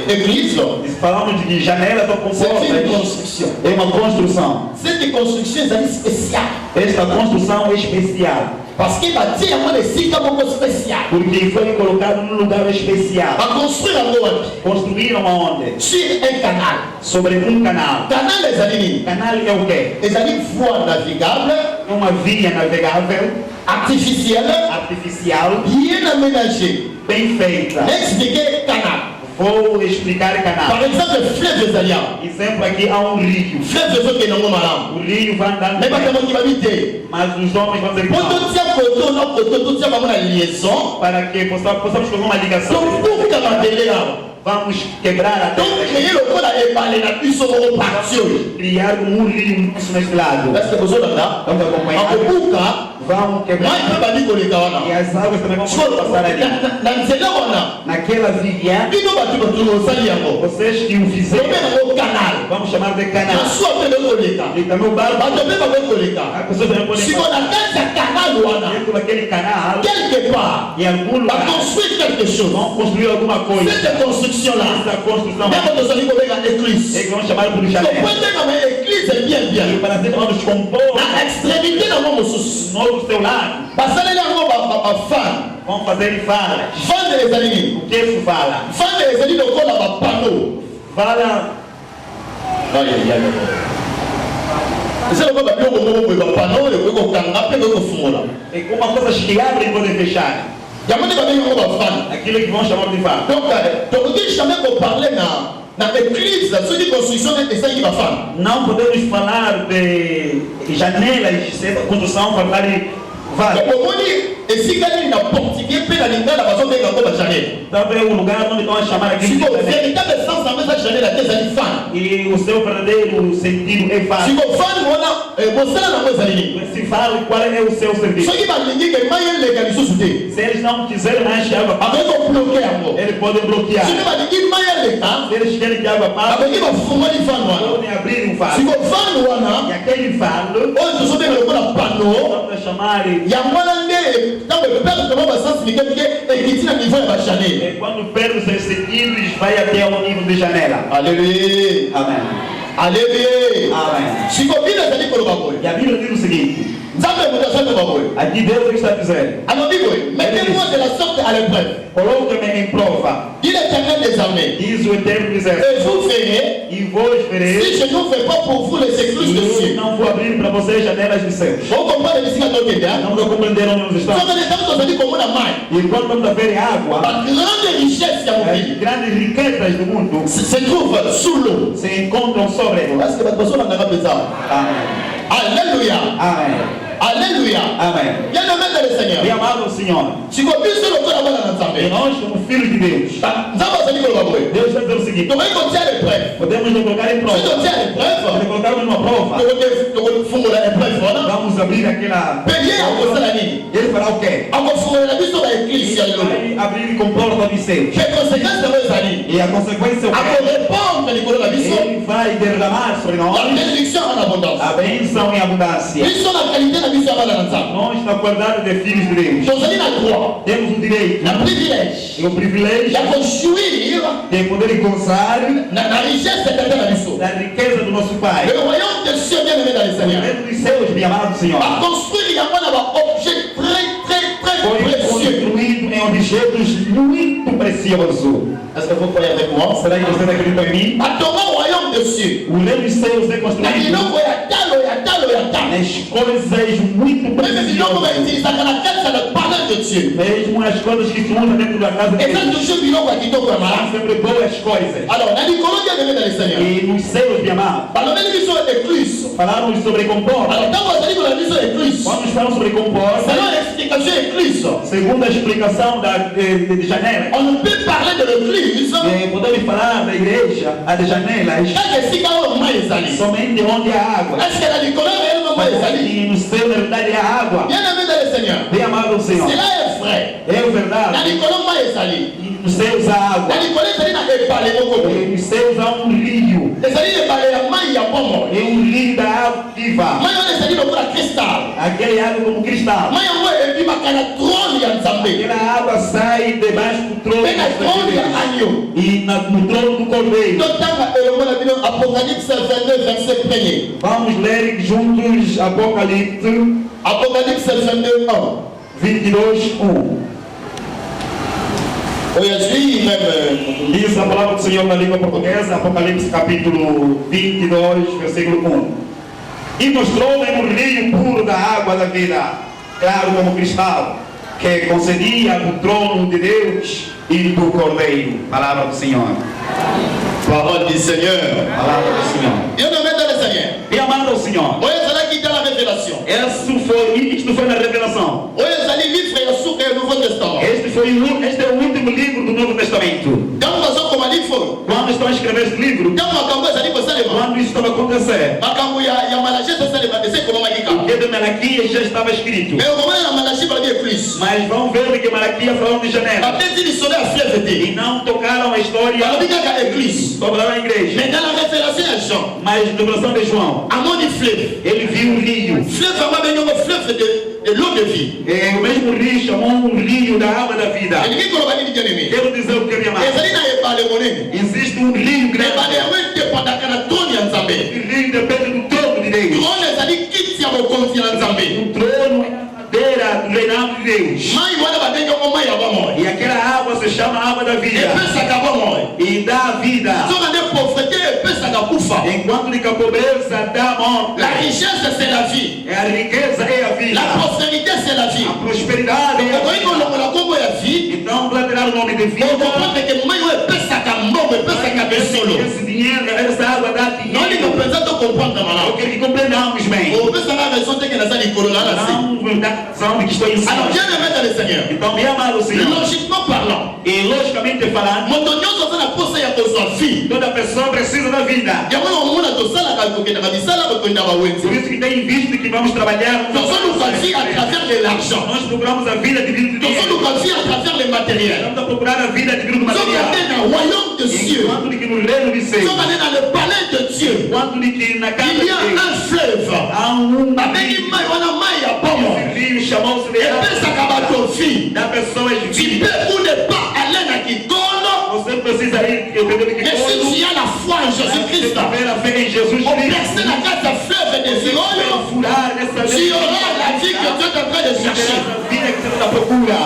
église, Falamos de janela do c'est comporta. une construction. É uma construção. Cette construction est spéciale. Esta construção é especial. Parce qu'il va dire à des sites spécial. Porque foi colocado num lugar especial. Va construire un mot Construíram aonde? sur un canal. Sobre canal. Canal les amis. Canal é o quê? Les amis voie navigable, Uma via navegável, artificielle, artificial, bien aménagée. bem feita. Expliquer canal. Vou explicar canal. Par exemple, fleuve des alliances. Exemplo aqui há rio. Fleuve des eaux qui n'ont pas O rio vai andando, mais pas tellement qui va vite. mas os homens vão dizer que Quand não. on tient côté, non côté, tout tient vraiment la liaison. Para que possamos fazer uma ligação. Donc, pour que la là. Vamos quebrar a Donc, terra. créer le code à épargner la puissance au parti. Criar rio nesse lado. Parce que vous avez là, Vamos acompanhar. en pourquoi, Vão moi, quebrar. il peut pas dire que les gars, E as águas também vão passar ali. dans ce là, Naquela via, il doit battre tout le sali encore. vocês que o C'est fizeram, même au canal. vamos chamar de Na canal. sua pele coleta. E também o barco. Bato pe ba koleka. As pessoas também podem Si on a qu'un canal wana, dentro daquele canal, quelque part, em algum va lugar, construire quelque chose. vão construir alguma coisa. Cette construction là, Essa construção même quand on dit qu'on va é église. que vão chamar por Donc janela. quand on a église c'est bien E bien. para ser vamos compor Na extrémité dans mon sous. no seu lado, Basale là on va fan. vão fazer falas. Fan des amis. O que se fala? Fan des amis donc on a panneau. Fala, Aïe aïe aïe. C'est le ba bio ko ko panneau et ko kanga pe ko fumola. é uma coisa que abre e pode fechar. Yamone ba bien on va fan. Aquilo que vão chamar de fala. Donc dis jamais qu'on parlait na église, ceux qui construction et ça qui va faire. Não podemos falar de janelas, construção, falar de valas. Donc on dit et si quelqu'un n'a portiqué pe na linga la façon de quand on janelle. Sabe o lugar onde estão a chamar aqui Si de le janela. véritable sens dans message janelle la tête ali fan. E o seu verdadeiro sentido é Si fala. ko fan wana bosala na mweza nini. Se fala qual é o seu serviço. Ceux qui va lingi que mayen legaliser souté. Se eles não quiserem mais que a água passe, Avec on bloquer yango. eles podem bloquear. Si va lingi mayen lega, Se eles querem que a água passe, avec va fuma di fan wana. podem abrir um Si falo. ko fan E wana, aquele falo, on se souvient le la panneau. vamos chamar, Ya mwana nde tant que père comment va sens lingi que et qui na niveau ya janelle. é quando perde os seus sentidos, vai até ao nível de janela. Alléluia. Amém. Alléluia. Amém. Si ko bina zali ko ba boy. E a Bíblia diz o seguinte: Nzambe mutasana ba boy. aqui Deus está dizendo, Alors dis boy, mettez-moi de la sorte à l'épreuve. coloque-me em prova, Dit l'Éternel des armées. diz o Eterno dos Exércitos, Et vous verrez, e vos verei, si je ne fais pas pour vous les écluses de e eu cieux. não vou abrir para vocês janelas dos céus. Vous comprenez ici quand on est bien? Não compreenderam onde nós Vous estamos. avez des temps dit comme on a maille. E quando vamos a ver água, La grande richesse qu'il y a au as pays grandes riquezas do mundo se trouve sous l'eau. se encontram sobre ela. Est-ce que votre personne en a besoin? Amém. Alléluia. Amém. Alléluia. Amém. Bien aimé dans le Seigneur. Bem amado Senhor, Si vous avez sur le corps avant e Nzambe. nós como filhos de Deus, Nzambe azali ko ba boy. Deus está dizendo o seguinte: Donc quand on tient l'épreuve, podemos nos colocar em si prova. on tient Se l'épreuve, colocarmos numa prova, donc fungula l'épreuve voilà. vamos abrir aquela. Payé à cause de la ligne. Ele fará o quê? Ako fungula biso ba église ya Ele lelo. vai abrir com porta de seus. Que conséquence de vos amis? E a consequência é o Ako quê? répondre likolo na biso Ele vai derramar sobre la nós bénédiction en abondance. a bênção em abundância. Biso la qualité na biso ya bana na Nzambe. Nós, na qualidade de filhos de Deus, Tozali na droit, temos o direito na privilège e o privilégio ya construire de poder gozar na richesse éternelle na biso. da riqueza do nosso Pai. Le royaume des cieux bien aimé dans le O Seigneur. reino dos céus, meu amado Senhor, Va construire yango na ba objet très foi précieux. construído em objetos muito preciosos. Est-ce que vous croyez avec moi? Será que vocês acreditam em mim? Atoma royaume des cieux. O reino dos céus é Na construído biloko ya talo ya talo ya talo. nas coisas muito Même biloko preciosas. bautilisaka na kati ya le palais de Dieu. Mesmo as coisas que se usam dentro da casa de Eza Deus. toujours biloko ya kitoko ya São malamu. sempre boas coisas. Alors na likolo bien aimé dans le Seigneur. E nos céus, meu amado, balobeli biso écluse. falamos sobre comporta. Alors ntango azali kola biso écluse, Quando falamos sobre comporta, selon l'explication écluse, segundo a explicação de janela, on ne peut parler de l'église podemos falar da igreja, a de janelas, kaka esika oyo mai ezali. somente onde há água. Est-ce que na likolo réellement mai ezali? E no céu, na verdade, há água. Bien aimé dans le Seigneur, Bem amado Senhor, cela est vrai. é Na verdade. likolo mai ezali. E nos céus há água. Na likolo ezali na ebale moko boye. E nos céus há rio. Ezali ebale ya mai ya bomoi. É rio da água viva. Mai wana ezali lokola cristal. Aquele água como cristal. Mai yango ebimaka na trône ya Nzambe. Aquela água sai debaixo do trono Pe na trône ya agneau. e no trono do cordeiro. Totanga elongo na bino Apocalypse 22 verset 1er. Vamos ler juntos Apocalipse Apocalypse 22 1. 22:1. Aujourd'hui même Diz a palavra do Senhor na língua portuguesa, Apocalipse capítulo 22, versículo 1. E mostrou-me um rio puro da água da vida, claro como cristal, que concedia o trono de Deus e do Cordeiro. Palavra do Senhor. parole du Seigneur. Palavra do Senhor. Bien nommé dans le Seigneur. Bem amado ao Senhor. Oye zalaki dans la révélation. Isto foi na revelação. Oye zali livre ya suka ya Nouveau Testament. Este é o último livro do Novo Testamento. Quand bazo koma livre. Quando estão a escrever este livro, Quand makambo zali kosalema. quando isso estava a acontecer, Makambo ya Malachi salema ese koma malika. o que de Malaquias já estava escrito. Mais au moment ya Malachi para bien plus. Mas vão ver que Malaquias falou de Janela. Après il sonne à fleuve E não tocaram a história Balobi kaka église. sobre a igreja. Mais dans la révélation ya Jean, Mas na revelação de João, à mon fleuve. ele viu um rio. Fleuve va bien un fleuve de l'eau de vie. O mesmo rio chamou um rio da água da vida. Et qui koloba ni bien aimé. Quero dizer o que me amar. Ezali na ebale monene. Existe um rio Ebale grande. yango dépendaka na trône ya Nzambe. Esse rio depende do trono de Deus. Trône ezali kiti ya bokonzi ya Nzambe. O trono é a cadeira do reinado de Deus. Mai wana babengi yango mai ya bomoi. E aquela água se chama água da vida. Epesaka bomoi. E dá vida. Soka nde pauvreté epesaka kufa. Enquanto que a pobreza dá morte. La richesse c'est la vie. É a riqueza e a vida. La prospérité c'est la vie. A prosperidade é a Okoki vida. kolongola kombo ya vie. Então, para tirar o nome de vida, Okomprendre que mai oyo epesaka mbongo epesaka besolo. esse dinheiro, essa água dá Noli dinheiro. kopenza tocomprendre Eu malamu. quero que compreendamos bem. Opesaka raison te ke naza likolo na na se. Não da razão de que estou em Alors cima. bien aimé dans le Seigneur. Então, me amado Senhor. Logiquement parlant, E logicamente falando, moto nyonso aza na posa ya kozwa vie. toda pessoa precisa da vida. yango na omona tosalaka kokendaka misala kokenda Por bawenze. isso que tem visto que vamos trabalhar. Tozoluka vie à travers de l'argent. Nós procuramos a vida divina de Deus. Tozoluka vie à travers le matériel. Vamos a procurar a vida divina do soki material. ate na royaume de cieux, Enquanto de que no reino de céu, soki ate na le palais de Dieu, enquanto de que na casa il de y a Deus un fleuve. há um babengi mai wana mai ya bomo rio chamou-se de água epesaka bato vie. da pessoas Tu vida. peux ou ne pas aller na kikolo, Você precisa ir, eu entendo que mais si tu as la foi en Jésus-Christ, tiver a fé em Jesus percer Cristo, la carte de fleuve de vie oyo, furar nessa tu auras la vie que Dieu est en train de chercher. a vida que você está à procura.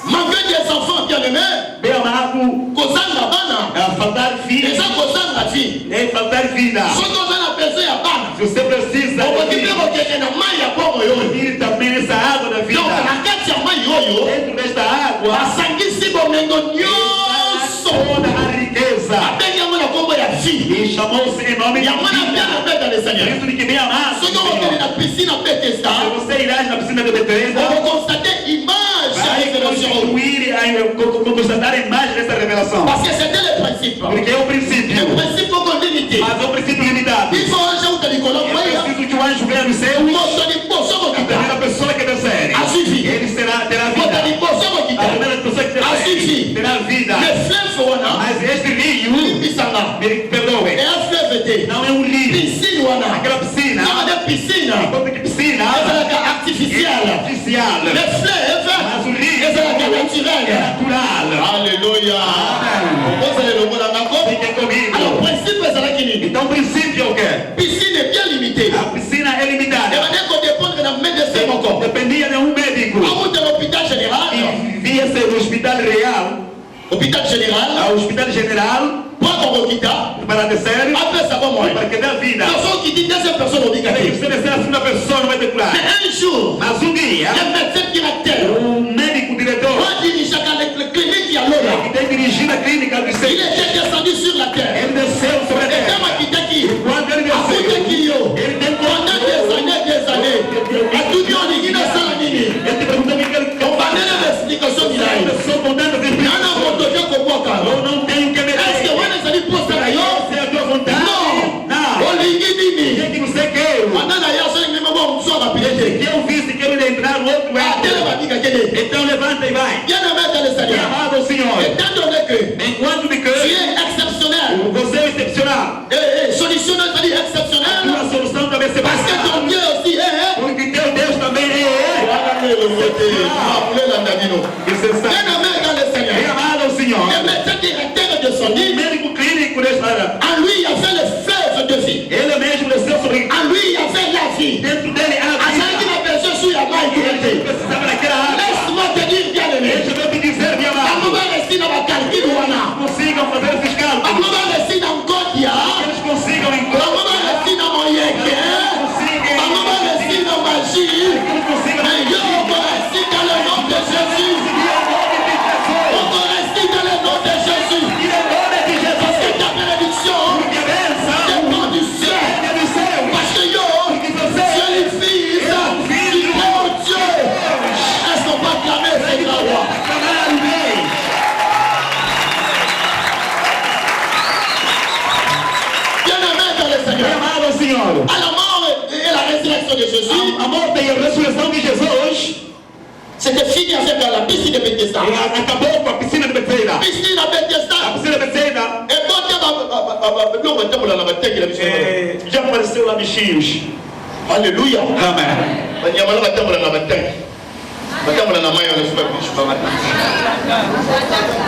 Malgré des enfants bien-aimés, Bem amado, kozanga bana, é faltar vida, eza kozanga vie. é faltar vida. Soki oza na besoin ya bana, Se você precisa okoki mpe kokende na mai ya bomo oyo. ir também nessa água da vida, Donc na kati ya mai oyo, dentro desta água, basangisi bomengo nyonso. toda a riqueza. Abengi yango na kombo ya vie. E chamou-se em nome de Yango na bien vida. abe dans le Seigneur. Isso de que bem amado, Soki okokende na piscine ya Bethesda, se você irá na piscina de Betesda, okokonstate image ya vai révélation oyo. constatar a imagem dessa revelação. Parce que c'était le principe. Porque é o princípio, Le principe oko limité. mas é um princípio limitado. Il faut un jour de l'école, É preciso que o anjo venha do céu, moto liboso a mokita. primeira pessoa que descer, Azwi vie. ele terá Moto vida. liboso A mokita. primeira pessoa que descer terá vida. Le fleuve wana, Mas este rio, bisanga. me perdoe, Et un fleuve te. não é um rio. Piscine wana. Aquela piscina, Soki ade piscine, enquanto que piscina ezalaka é artificielle. artificial, Le fleuve, mas o rio ezalaka é naturel. natural. Alléluia. Okozala elongola ngako. Fiquem comigo. Alors principe ezalaki nini? Então o princípio é o quê? Piscine est bien limitée. A piscina é limitada. Ebande kodépendre na médecin moko. Dependia de um médico. Amuta na hôpital général. E via ser o hospital real, Hôpital général. ao hospital general, Pour kokokita. para descer, Apesa kwa moi. para que dê vida. Personne qui dit deuxième personne Tem que handicapée. ser essa segunda pessoa, não vai ter curar. Mais un jour, Mas um dia, le médecin directeur o médico diretor, doit diriger la clinique à Lola. que tem dirigido a clínica do Il centro, était descendu sur la terre. ele desceu sobre a Et terra. quand Makitaki, Quando ele Afuta desceu, Kiyo, ele tem pendant des années, a tout dit on dit na nini. ele te perguntou o que ele On va donner l'explication qu'il a A eu. pessoa contando as Nana explicações. motoja koboka. Eu não tenho que me Est-ce que dar. wana ezali posa na yo? Se é a tua vontade, Non. não. Olingi O nini? que você quer? Wana na ya soki ngema bo mso rapide. Que eu vi se quero entrar no outro Atele lado. babika kede. Então levanta e vai. Bien aimé dans le Seigneur. Amado ao Senhor. Étant donné que Enquanto de tu que es exceptionnel. você é excepcional, Solution c'est-à-dire exceptionnel. tua solução também se Parce que ton Dieu aussi est. Porque teu Deus também é. le regretter. Que você Bien sabe. aimé dans le Seigneur. Bem amado ao Senhor. Le médecin directeur de son O île, médico clínico desta área. en lui il y avait le fleuve de vie. Ele mesmo desceu sobre En lui il y avait la vie. dentro dele a À chaque vida. qu'il a besoin sur la main, il Ele était. precisava daquela água. Laisse-moi te dire, bien aimé. Deixa eu te dizer, meu Quand amado. on va rester dans la calcule, voilà. Consigam fazer esses Quand on cálculos. va rester dans Godia. Que eles consigam Quand on encontrar. va rester dans mon yéké. Quand on va rester dans ma gîte. Mais yo, on va rester dans le nom de Jésus. On va rester dans le nom de Jésus. Parce que ta bénédiction dépend du ciel. Parce que yo, Dieu les fils, tu crois au Dieu. Est-ce qu'on va clamer ces grands rois? Bien aimé dans le Seigneur. Amado Senhor. À la mort et la résurrection de Jésus, A morte e a ressurreição de Jesus c'était fini avec la piscine de Bethesda. acabou com a piscina de Betsaida. Piscine à A Bethesda. piscina de Betsaida Et bon, já apareceu lá bichinhos. Alléluia. Amém.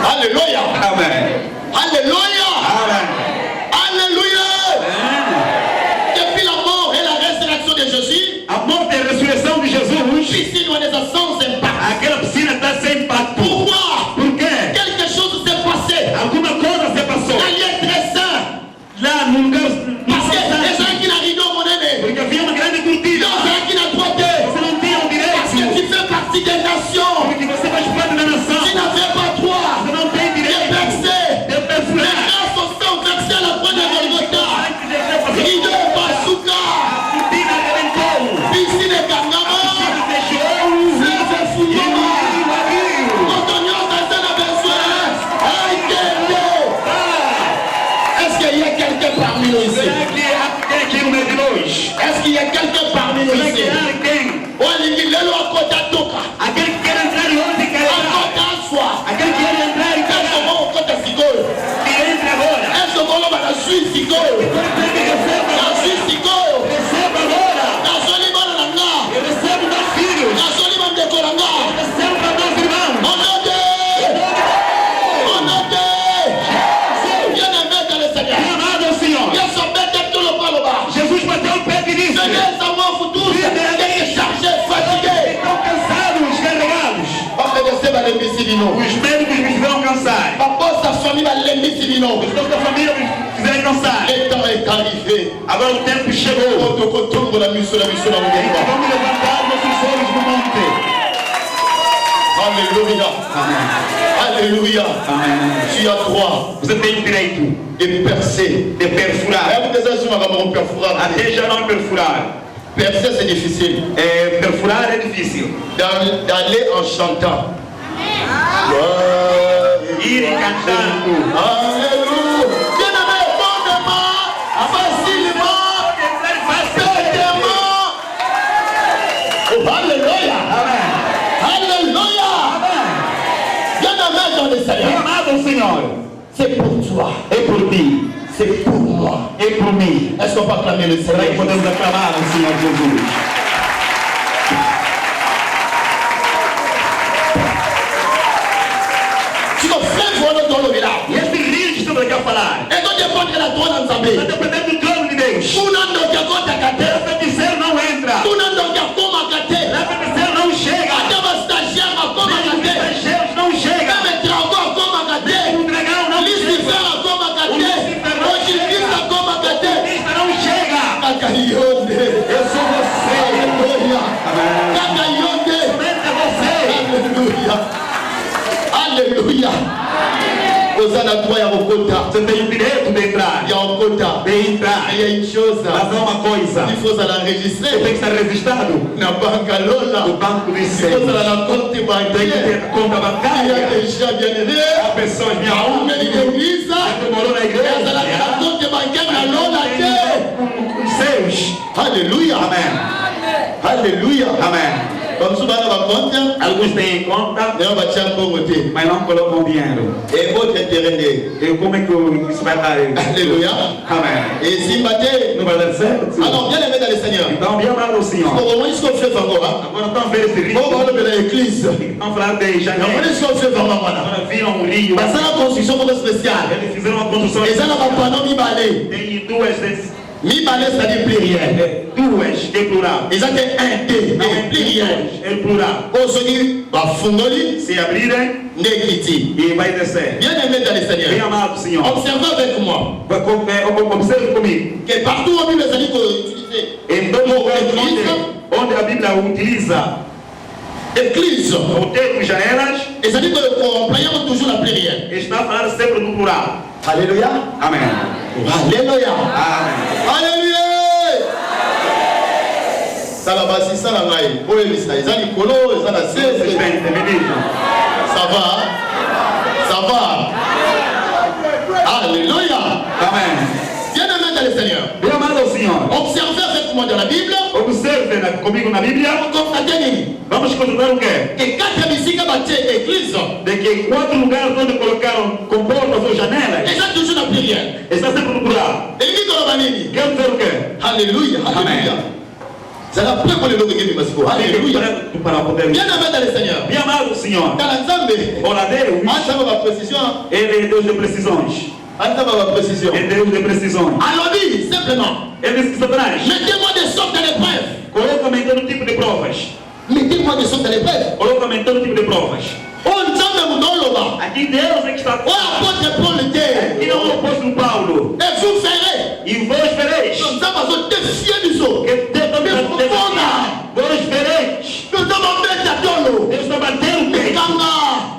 Alléluia. Amém. Alléluia. Amém. Alléluia. Depuis la mort et la résurrection de Jésus, A morte e a ressurreição de Jesus, piscine on est sans impact. aquela piscina está sem impacto. Pourquoi? Por quê? Quelque chose s'est passé. Alguma coisa se passou. Un lieu très saint. Lá no lugar. Parce que les gens qui n'arrivent pas, mon aîné, Porque havia uma grande les cortina. gens qui n'ont pas été. Você não tinha o Parce que direito. tu fais partie des nations. Porque você faz parte da Tu nação. n'avais pas droit Você não tem de direito vexer. de perfurar. Grâce au sang versé à la croix de Golgotha. Antes de você fazer Rideau Basuka. cortina rebentou. Piscine Kangama. Fechou. Fleuve Fumama. E Antonio Sazana besoin. Aïe, Kende. Est-ce qu'il y a quelqu'un parmi nous ici? será que há alguém aqui no meio de nós? Est-ce qu'il y a quelqu'un parmi nous Será ici? que há alguém? Olingi lelo akota toka. Aquele que quer entrar e onde quer entrar? Akota aswa. Aquele que quer entrar e Est-ce quer qu'on va okota sikoyo? que entre agora. Est-ce qu'on va la suite sikoyo? Tem que receba. La suite sikoyo. Receba agora. Nazoli bana na nga. Eu recebo meus filhos. Nazoli bandeko na nga. Recebo para meus irmãos. Onode. Onode. Bien aimé dans le Seigneur. Amado ao Senhor. Yesu abete tout le paloba. Jesus bateu o pé e disse: Venez à moi vous tous, chargés, fatigués. estão cansados, carregados. Obéissez à l'embissi du nom. Os médicos me fizeram cansar. Papa, sa famille va l'embissi du nom. Os donos da família me fizeram cansar. Le temps est arrivé. Agora o tempo chegou. Otokotongo la mission E vamos levantar nossos olhos no monte. Alléluia. Alléluia. Tu as droit Você tem o direito de percer. de perfurar. Até já não perfurar. Percer, c'est difficile. Perfurar é difícil. D'aller en chantant. Ir cantando. Alléluia. Bien-aimé, fondement, facilement, certainement. Oh, alléluia. Alléluia. Bien-aimé dans le Seigneur. Amado Senhor, C'est pour toi. é por ti, C'est pour moi. é por mim. Est-ce qu'on peut acclamer le Será que Seigneur? podemos aclamar ao Senhor Jesus? Tu me fais voir le don de village. E este rio que estamos aqui a falar, Et quand tu prends la droite dans sa está vie, dependendo do trono de Deus. tu n'as donc qu'à côté à côté. O feiticeiro não entra. Tu n'as donc qu'à comme à côté. O feiticeiro não chega. Até uma stagiaire à comme à Os côté. estrangeiros não chegam. Même travaux comme à côté. O dragão não Lucifer chega. à comme à côté. Osiris à comme à côté. O Cristo não chega. Kakayonde. Eu sou você. Alléluia. Kakayonde. Somente você. Alléluia. Alléluia. Osana droit ya okota. Você tem o direito de entrar. Ya okota. De entrar. Il y a une chose. Mas há uma coisa. Il faut ça Você tem l'enregistrer. que estar registrado Na banca lola. no banco de Il faut ça céus. la compte Tem que bancaire. ter conta Il y a bancária. déjà bien aimé. Há pessoas minha On alma met l'église. que morou na Et igreja. ça la compte bancaire na lola te. Os seus. Alléluia. Amém. Alléluia. Amém. Comme souvent on va compte, Alguns têm em conta, mais on va tirer pour voter. mas não colocam dinheiro. Et autre intérêt. E como é que isso vai dar? Alléluia. Amém. Et si matin, Não vai dar certo? alors bien aimé dans le Seigneur. Então, bem amado o Senhor. Au moment où ce qu'on fait encore, Agora estão vendo esse rio. on va aller dans l'église. Estão falando de Mais on janeiro. va ce qu'on fait vraiment voilà. Agora viram um rio. Parce que la construction pour spéciale. Eles fizeram uma construção. Et ça n'a pas pendant mi balai. Tem duas vezes. Mi balai ça dit pluriel. Duas, é plural. Et ça c'est un T, Não, et pluriel. é plural. On se dit, bah fondoli, Se abrirem nekiti. e vai descer. Bien aimé dans le Bem Seigneur. amado Senhor. Observez avec moi Observe comigo. que partout où Bible ça dit qu'on utilise Em todo lugar onde a Bíblia utiliza église. o termo janelas, Et ça dit qu'on emploie toujours la pluriel. está a falar sempre no plural. Alléluia. Amém. Alléluia. Amém. Alléluia. Ça là-bas, c'est ça là-bas. Oui, ça. Ils ont les colos, ils ont la Vocês cesse. têm entendido? Ça va. Ça va. Alléluia. Amém. Bien aimé dans le Seigneur. Bem amado Senhor. Observez avec moi dans la Bible. Observe comigo na Bíblia. Constatez Vamos constatar o quê? que quatre musiques bâties église. De que 4 lugares onde colocaram com portas ou janelas, Et ça toujours la pluriel. está sempre no plural. Et il dit dans la vanille. Quer dizer o quê? Alléluia. Alléluia. C'est la première fois que le Logos Masco. Alléluia. Para poder. Bien aimé dans le Seigneur. Bem amado Senhor. Dans la Zambé. Ora Deus, Ah, ça va ma précision. Ele é Deus de precisões. Ah, ça va ma précision. É Deus de precisões. Alors dit simplement. Ele disse que Satanás, Mettez-moi des sortes dans l'épreuve. coloca-me em todo tipo de provas. Mettez-moi des sortes dans l'épreuve. Coloca-me em todo tipo de provas. Oh, nous sommes dans le bas. Aqui Deus é que está. Oh, apôtre Paul était. Aqui não é o apóstolo Paulo. Et vous ferez. E vós vereis. Nous sommes défiés du saut. Que Deus também vós vereis. Nous sommes en bête à tolo. Deus está batendo o peito. Kanga.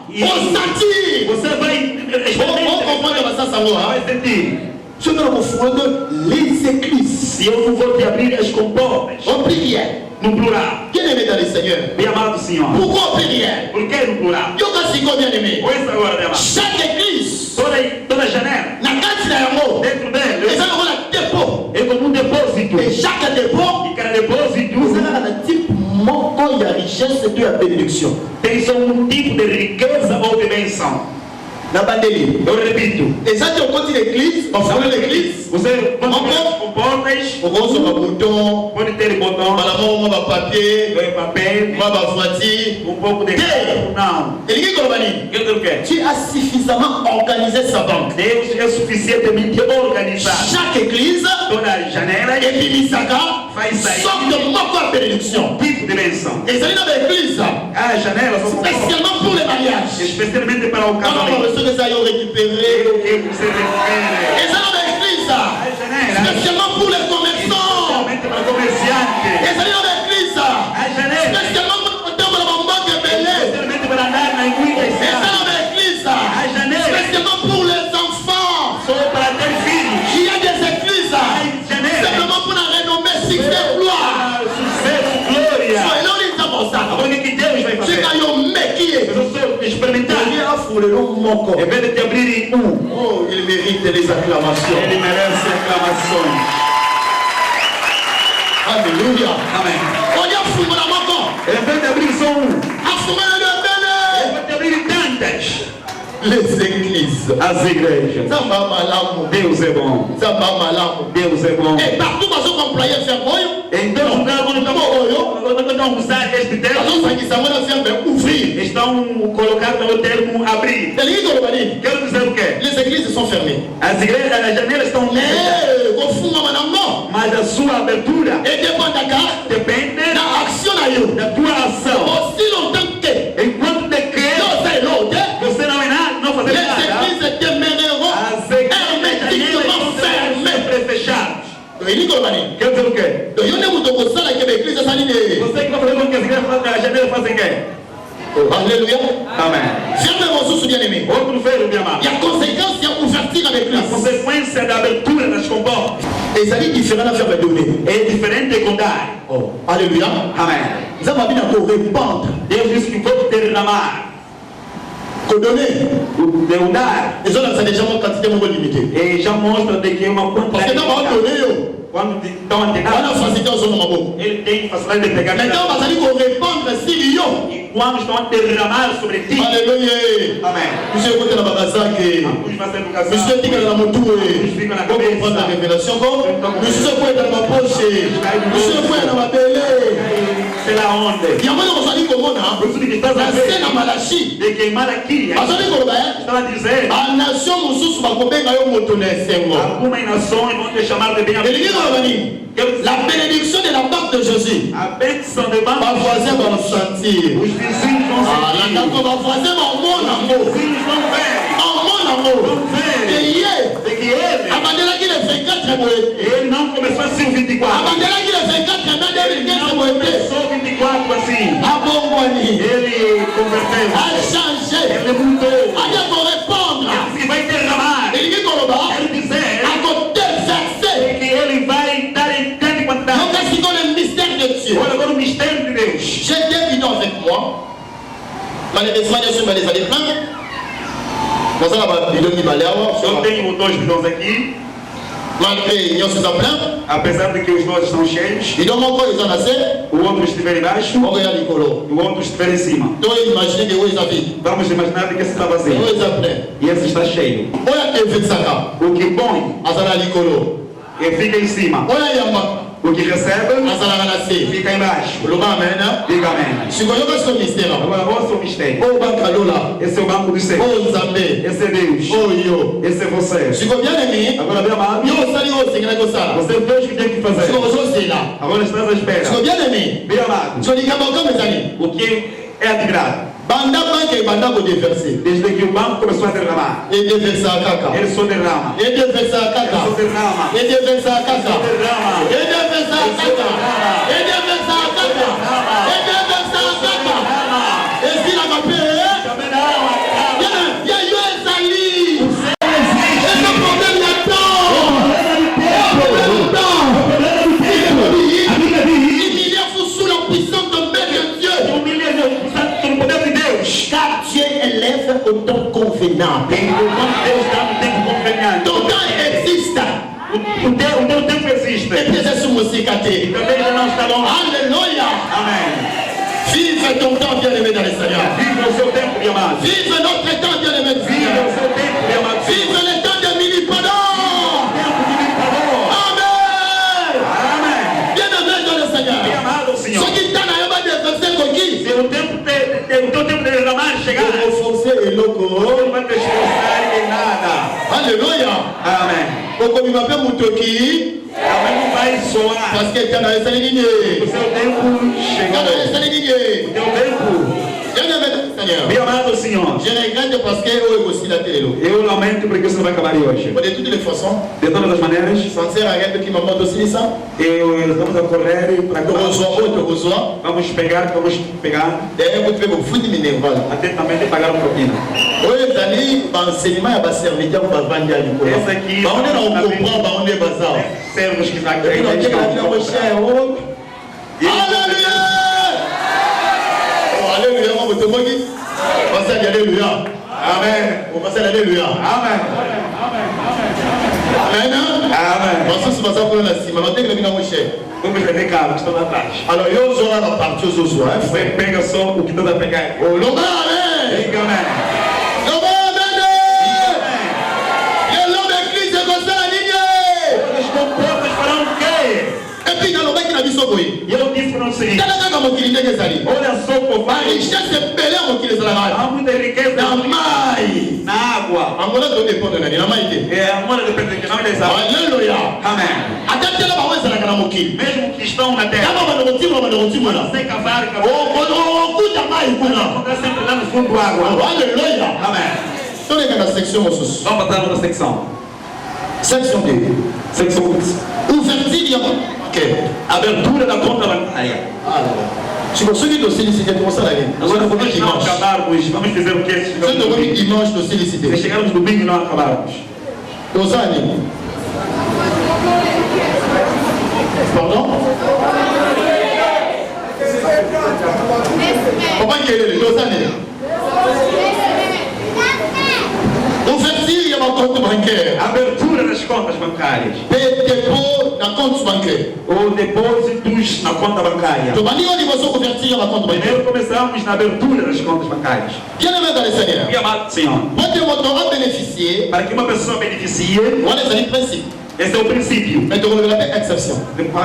On sentit. Você vai On comprend ça, ça va. vai sentir. Je vais vous fournir les églises. Se eu não vou te abrir as comportas. En prière. No plural. Bien aimé dans le Seigneur. Bem amado Senhor. Pourquoi en prière? Por que no plural? Yo Kassiko bien aimé. Ou essa agora dela. Chaque église. Toda janela. Na kati na yango. Dentro Et dela. ça, on a dépôt. É como depósito. Et chaque dépôt. E cada depósito Vous avez un type moko il y a richesse et puis il y a bénédiction. tem só tipo de riqueza ou de benção. Na bandeli. Eu repito. Et ça, tu as l'église. On ferme l'église. Você pode ter as comportas. On reçoit un bouton. Pode ter botão. Malamon, on va papier. Papel. On va voiture. Pouco de não. Et les gars, Quer dizer o quê? tu as suffisamment organisé sa banque. Deus é suficientemente organizado. Chaque église. Toda janela Et puis Misaka. faz sair Sorte de moko à bénédiction. tipo de benção. Et ça, dans l'église. As janelas são Spécialement pour les mariages. especialmente para o Quand on casamento. reçoit que ça, ils ont récupéré. Que você refere. Et ça, dans l'église. As janelas Spécialement pour les commerçants. especialmente para comerciantes. Et ça, dans l'église. As janelas Spécialement pour le temps de la banque de Belé. especialmente para andar nas muitas Et ça, cidades. dans l'église. As janelas Spécialement pour les enfants. só para ter filhos. Il y a des églises. As janelas Simplement pour la renommer, succès, gloire. para sucesso, glória. So, et là, on est dans ça. Agora o que Deus vai C'est fazer? quand ils ont méquillé. Eu sou experimentar. Em Em vez de te abrir em Oh, il mérite les acclamations. ele merece aclamações. Alléluia. Amém. Olha a fuma na mão. Em vez de abrir só A fuma na minha eu pele. vou te abrir tantas. Les églises. As igrejas. Samba malamu. Deus é bom. Samba malamu. Deus é bom. Et partout, parce qu'on employait faire moyo. Então, os lugares onde estão usar este Parce termo, qu'on s'est dit, ça va ouvrir. estão colocando o termo abrir. Les églises, on va dire, Quero dizer o quê? les églises sont fermées. As igrejas, as janelas estão fechadas, Mais, au fond, maman, mas a sua abertura et dépend d'accord, depende la action na yo. da tua ação. Aussi longtemps que, Enquanto te quer, yo, c'est l'autre, você não é nada, não fazer les nada. églises demeureront As igrejas hermétiquement estão fermées. sempre fechadas. Donc, il dit qu'on va dire, Quer dizer o quê? donc, il y a des gens qui sont l'église, ça dit, Você que vai fazer com que as igrejas fazem, as janelas fazem o quê? alléluia. Amém. Fermez vos sous, bien aimé. Outro feiro, minha amada. Il y a conséquence, il y a ouverture à A l'église. consequência da abertura das comportas Et ça dit différent à faire me donner. é diferente de contar. Oh, alléluia. Amém. Nous avons bien à répandre, Deus disse que vou te derramar que donner. o o dar. Et ça, c'est déjà une quantité limitée. E já mostra de que é uma Parce quantidade que dans le limitada. Quando estão on a antenados, facilité au son de ele tem facilidade de pegar. maintenant, on va dire qu'on répandre si yo. E quando estão a derramar sobre ti. Alléluia. Amém. Monsieur, écoutez la bagasaki. Alguns fazem educação. Monsieur, dit que dans mon tour, Fica na on cabeça. comprend la révélation. Monsieur, quoi dans ma poche. Monsieur, quoi dans ma belée. Sei lá onde. Il y a un moment où on dit comment on Por isso que estás a la ver scène à Malachi. de queimar aqui. Azali koloba Estava a dizer, a nation mosusu bakobenga yo moto na esengo. algumas nações vão te chamar de Elingi koloba bem-aventurado. nini? La bénédiction de la part de Jésus. A bênção de Ba banco. voisin ba sentir. Os vizinhos vão Ah, la sentir. ndako ba voisin ba mona Os ngo. vizinhos vão ver. Mona ngo. Et hier, De que ele abandela ki le 24 boye. não começou assim o 24. Abandela ki le 24 na 2015 boye. Começou o 24 assim. Abongwani. Ele converteu. A changé. Ele mudou. A pour répondre. Ele disse que vai derramar. Elingi koloba Ele dizer a côté versé. que ele vai dar em grande quantidade. Donc c'est comme le mystère de Dieu. Olha agora o mistério de Deus. J'ai deux bidons avec moi. Malheureusement, je suis allé plein. Dans ça, bidon qui va Eu tenho 2 bidões aqui. malgré ils sont plein. Apesar de que os nossos estão cheios, Bidon mon corps, ils en assez. o outro estiver embaixo, On regarde les colos. e o outro estiver em cima. Donc imaginez que vous les avez. Vamos imaginar que esse está vazio Vous les avez plein. e esse está cheio. Oya qui fait ça là. O que põe, Azala les colos. ele fica em cima. Oya yamba. O que recebe, Azala la sé. fica embaixo. Le bas maintenant. Diga amém. Si vous voyez ce mystère là. Agora, qual é o seu mistério? Oh bankalola. Esse é o banco do céu. Oh Zambé. Esse é Deus. Oh yo. Esse é você. Si vous bien aimé. Agora, meu amado, Yo sali o singana ko sala. você fez o que tem que Si fazer. vous osez là. Agora estás à Si vous espera. bien aimé. Meu amado, Si vous dites comme mes amis. o que é atividade? Banda banque banda ko déverser. Desde que o banco começou a derramar, Et déverser à caca. ele só derrama. Et déverser à Ele caca. só derrama. Et déverser à caca. Derrama. Et déverser à caca. Et déverser à caca. Et déverser à caca. Et si la capé. Também derrama. Il y a eu un sali. Et ce problème là-dedans. Il y a sous la puissance de Dieu. No poder de Deus. Car Dieu élève au temps convenable. Enquanto Deus dá no tempo conveniente. Ton temps existe. O teu tempo existe. Et puis c'est sur mon cicatrice. Também já não está longe. Alléluia. Amém. Vive ton temps bien-aimé dans le Seigneur. Viva o seu tempo, meu amado. Vive notre temps bien-aimé dans le Viva Seigneur. o seu tempo, meu amado. Vive le temps de mini-pardon. Tempo de libertador. Amen. Amém. Bien-aimé dans le Seigneur. Meu amado Senhor. Ce qui t'a n'a pas déversé coquille. Se o teu tempo de derramar chegar, Pour forcer et loco. não vai te esforçar em nada. Alléluia. Amém. Pourquoi il m'appelle Moutoki? Também não vai soar. Parce que tu as essa O ligne. seu tempo Tu chegou. as essa ligne. O teu tempo. Bien-aimé dans le Seigneur. Meu amado Senhor. Je regrette parce que oh, aussi la télé. Eu lamento porque isso não vai acabar hoje. De toutes les façons, De todas as maneiras, sincère arrête qui m'a montré aussi ça. vamos a correr para Tu reçois. vamos pegar. D'ailleurs, vous devez vous foutre de nerveux. Até também de pagar um propina. Oui, Dani, l'enseignement est serviteur pour vendre à l'école. Esse aqui On est là, on comprend, on est bazar. servos que estão Et puis, on aqui. est là, on est cher. Alléluia! Oh, alléluia, on va te moquer. On va dire alléluia. Amen. On va dire alléluia. Amen. Amen. Amen. Parce que c'est pas ça pour la cime. On a dit que le bilan est cher. Vamos vender carros que estão lá atrás. Alors, il y a la partie aux autres. Você pega só o que está a pegar. Oh, l'homme, amen! Diga amém. L'homme, amen! Et l'homme écrit, c'est comme ça la ligne. Eles estão prontos para um quê? Et puis, dans le mec, il a dit ça, oui. E eu disse no seguinte: Dans le cas, comme il dit que ça dit. olha só como La vai. richesse est belle, on qui les a la Há muita riqueza na maille. na água. En voilà, tout dépend de la maille. É a moeda depende de que não eles sabem. Alléluia. Amém. Até que là, on va se la moquille. Mesmo que estão na terra, Kama wanarutimu là. sem cavar, Kuja mai kuna. está sempre lá no fundo do água. Alléluia. Amém. Toleka na section mosusu. Vamos passar outra secção. Section 2. Secção 1. Ouverture ya OK. Abertura da conta bancária. Si vous souhaitez de solliciter pour ça la vie. Agora, Agora se vamos nós não dimanche. acabarmos, vamos dizer o que é Se vous voulez dimanche de Se solliciter. chegarmos domingo e não acabarmos. Dosani. Pardon? Comment quel est le Dosani? contas bancárias. dépôt na compte bancaire. Ou depósitos na conta bancária. tobandi oyo liboso convertir na compte bancaire. Primeiro começamos na abertura das contas bancárias. bien-aimé dans le Seigneur, Meu amado Senhor, pote moto abénéficier para que uma pessoa beneficie, wana ezali principe esse é o princípio. mais tokolobela mpe exception.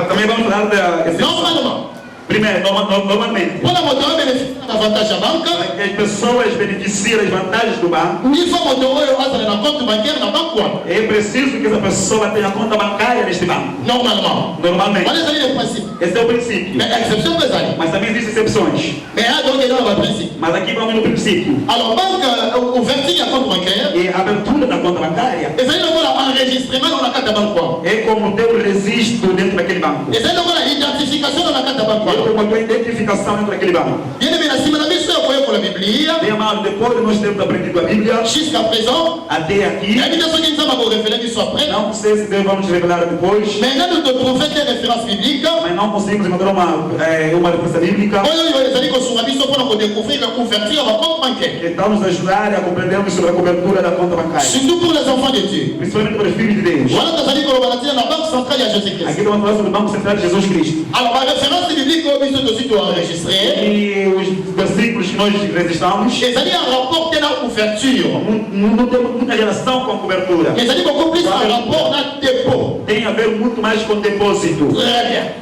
Também vamos falar da exceção. Normalement Primeiro, normalmente, mpona moto abénéficie na avantage ya banque para que as pessoas beneficiem das vantagens do banco, il faut moto oyo azala na compte bancaire na banque wana é preciso que essa pessoa tenha conta bancária neste banco. normalement Normalmente, wana ezali le principe esse é o princípio. mais exception mpe ezali Mas também existem exceções. mais a donc eza na baprincipe. Mas aqui vamos no princípio. Alors banque ouverture ya compte bancaire E a abertura da conta bancária ezali lokola enregistrement na kati ya banque wana é como ter um registro dentro daquele banco. ezali lokola identification na kati ya banque É wana. como a tua identificação dentro daquele banco. bien-aimé na nsima na biso ya koyekola biblia Bem amado, depois de nós termos aprendido a Bíblia, jusqu'à présent até aqui, nayebi te soki nzambe akorefele biso après não sei se Deus vai nos revelar depois, mais nga nous te trouver te référence biblique mas não conseguimos encontrar uma referência bíblica oyo ezali kosunga biso mpona kodécouvrir la couverture ya bacompte bancaire que está nos ajudar a compreendermos sobre a cobertura da conta bancária, surtout pour les enfants de Dieu. principalmente para os filhos de Deus. wana tozali koloba na ntina na banque centrale ya jésus christ. Aqui vamos falar sobre o Banco Central de Jesus Cristo. alors baréférence biblique oyo biso tozwi toenregistre E os versículos que nós registramos ezali en rapport te na couverture não tem muita relação com a cobertura. ezali beaucoup plus en rapport na dépôt. Tem a ver muito mais com depósito. très bien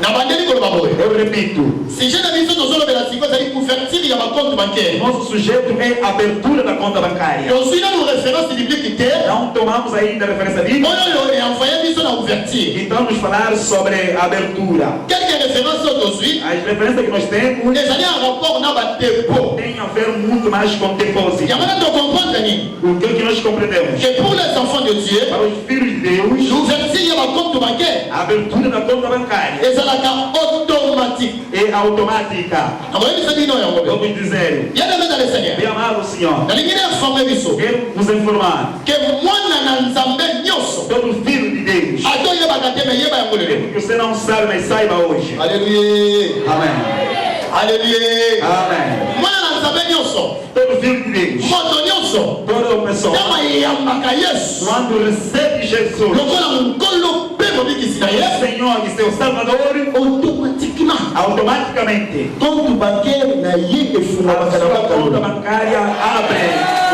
na bandeli koloba boye Eu repito, sujet na biso tozolobela sikoyo ezali couverture ya bacompte bancaire. nosso sujeito é a abertura da conta bancária. tozwi nano référence biblique te Não tomamos ainda a referência bíblica. oyo envoye biso na ouverture. Então vamos falar sobre a abertura. quelques références oyo tozwi As referências que nós temos ezali en rapport na badépôt. têm a ver muito mais com depósito. yango nde tocomprendre nini O que nós compreendemos? que pour les enfants de Dieu Para os filhos de Deus, l'ouverture ya bacompte bancaire a abertura da conta bancária ezalaka automatique. é automática. nakoyebisa bino yango be Vamos dizer, bien-aimé dans le Seigneur, bem amado Senhor, nalingi informe biso quero vos informar, ke mwana na nzambe nyonso todo filho de Deus, atoyebaka te me yeba yango lelo. que você não sabe, mas saiba hoje. Alléluia, Amém. alléluia. Amém. mwana na nzambe nyonso Todo filho de Deus, moto nyonso toda pessoa, ntango ayambaka yesu quando recebe Jesus, lokola nkolo mpe mobikisi na o ye Senhor e seu Salvador, automatiquement automaticamente compte bancaire na ye a efungwamaka na sua conta bakalo. bancária abre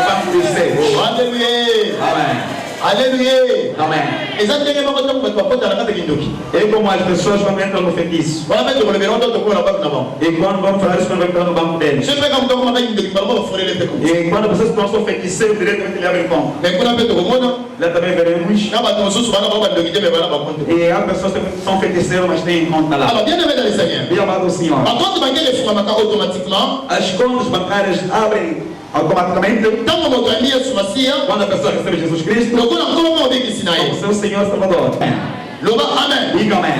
o banco dos céus. Alléluia, Amém. alléluia. Amém. eza ndenge moko ntango bato bakotana kati kindoki É como as pessoas quando entram no feitiço. wana mpe tokolobela nto tokola na banke na bango E quando vamos falar isso, quando vai entrar no banco deles. so mpeka moto akomaka kindoki baloma bafolele mpe komo E quando vocês estão feiticeiro, diretamente ele abre conta. mais kuna mpe tokomona Lá também veremos. na bato mosusu bana bao bandoki te me bana bakonto. E há pessoas que são feiticeiros, mas têm conta lá. alors bien aimé dans le Seigneur, Bem amado Senhor. bakonte bancaire efungwamaka automatiquement As contas bancárias abrem automaticamente ntango moto ayambi yesu masiya quando a pessoa recebe Jesus Cristo lokola nkolo mpe mobikisi na como ye. seu Senhor Salvador. loba amen. Diga amém.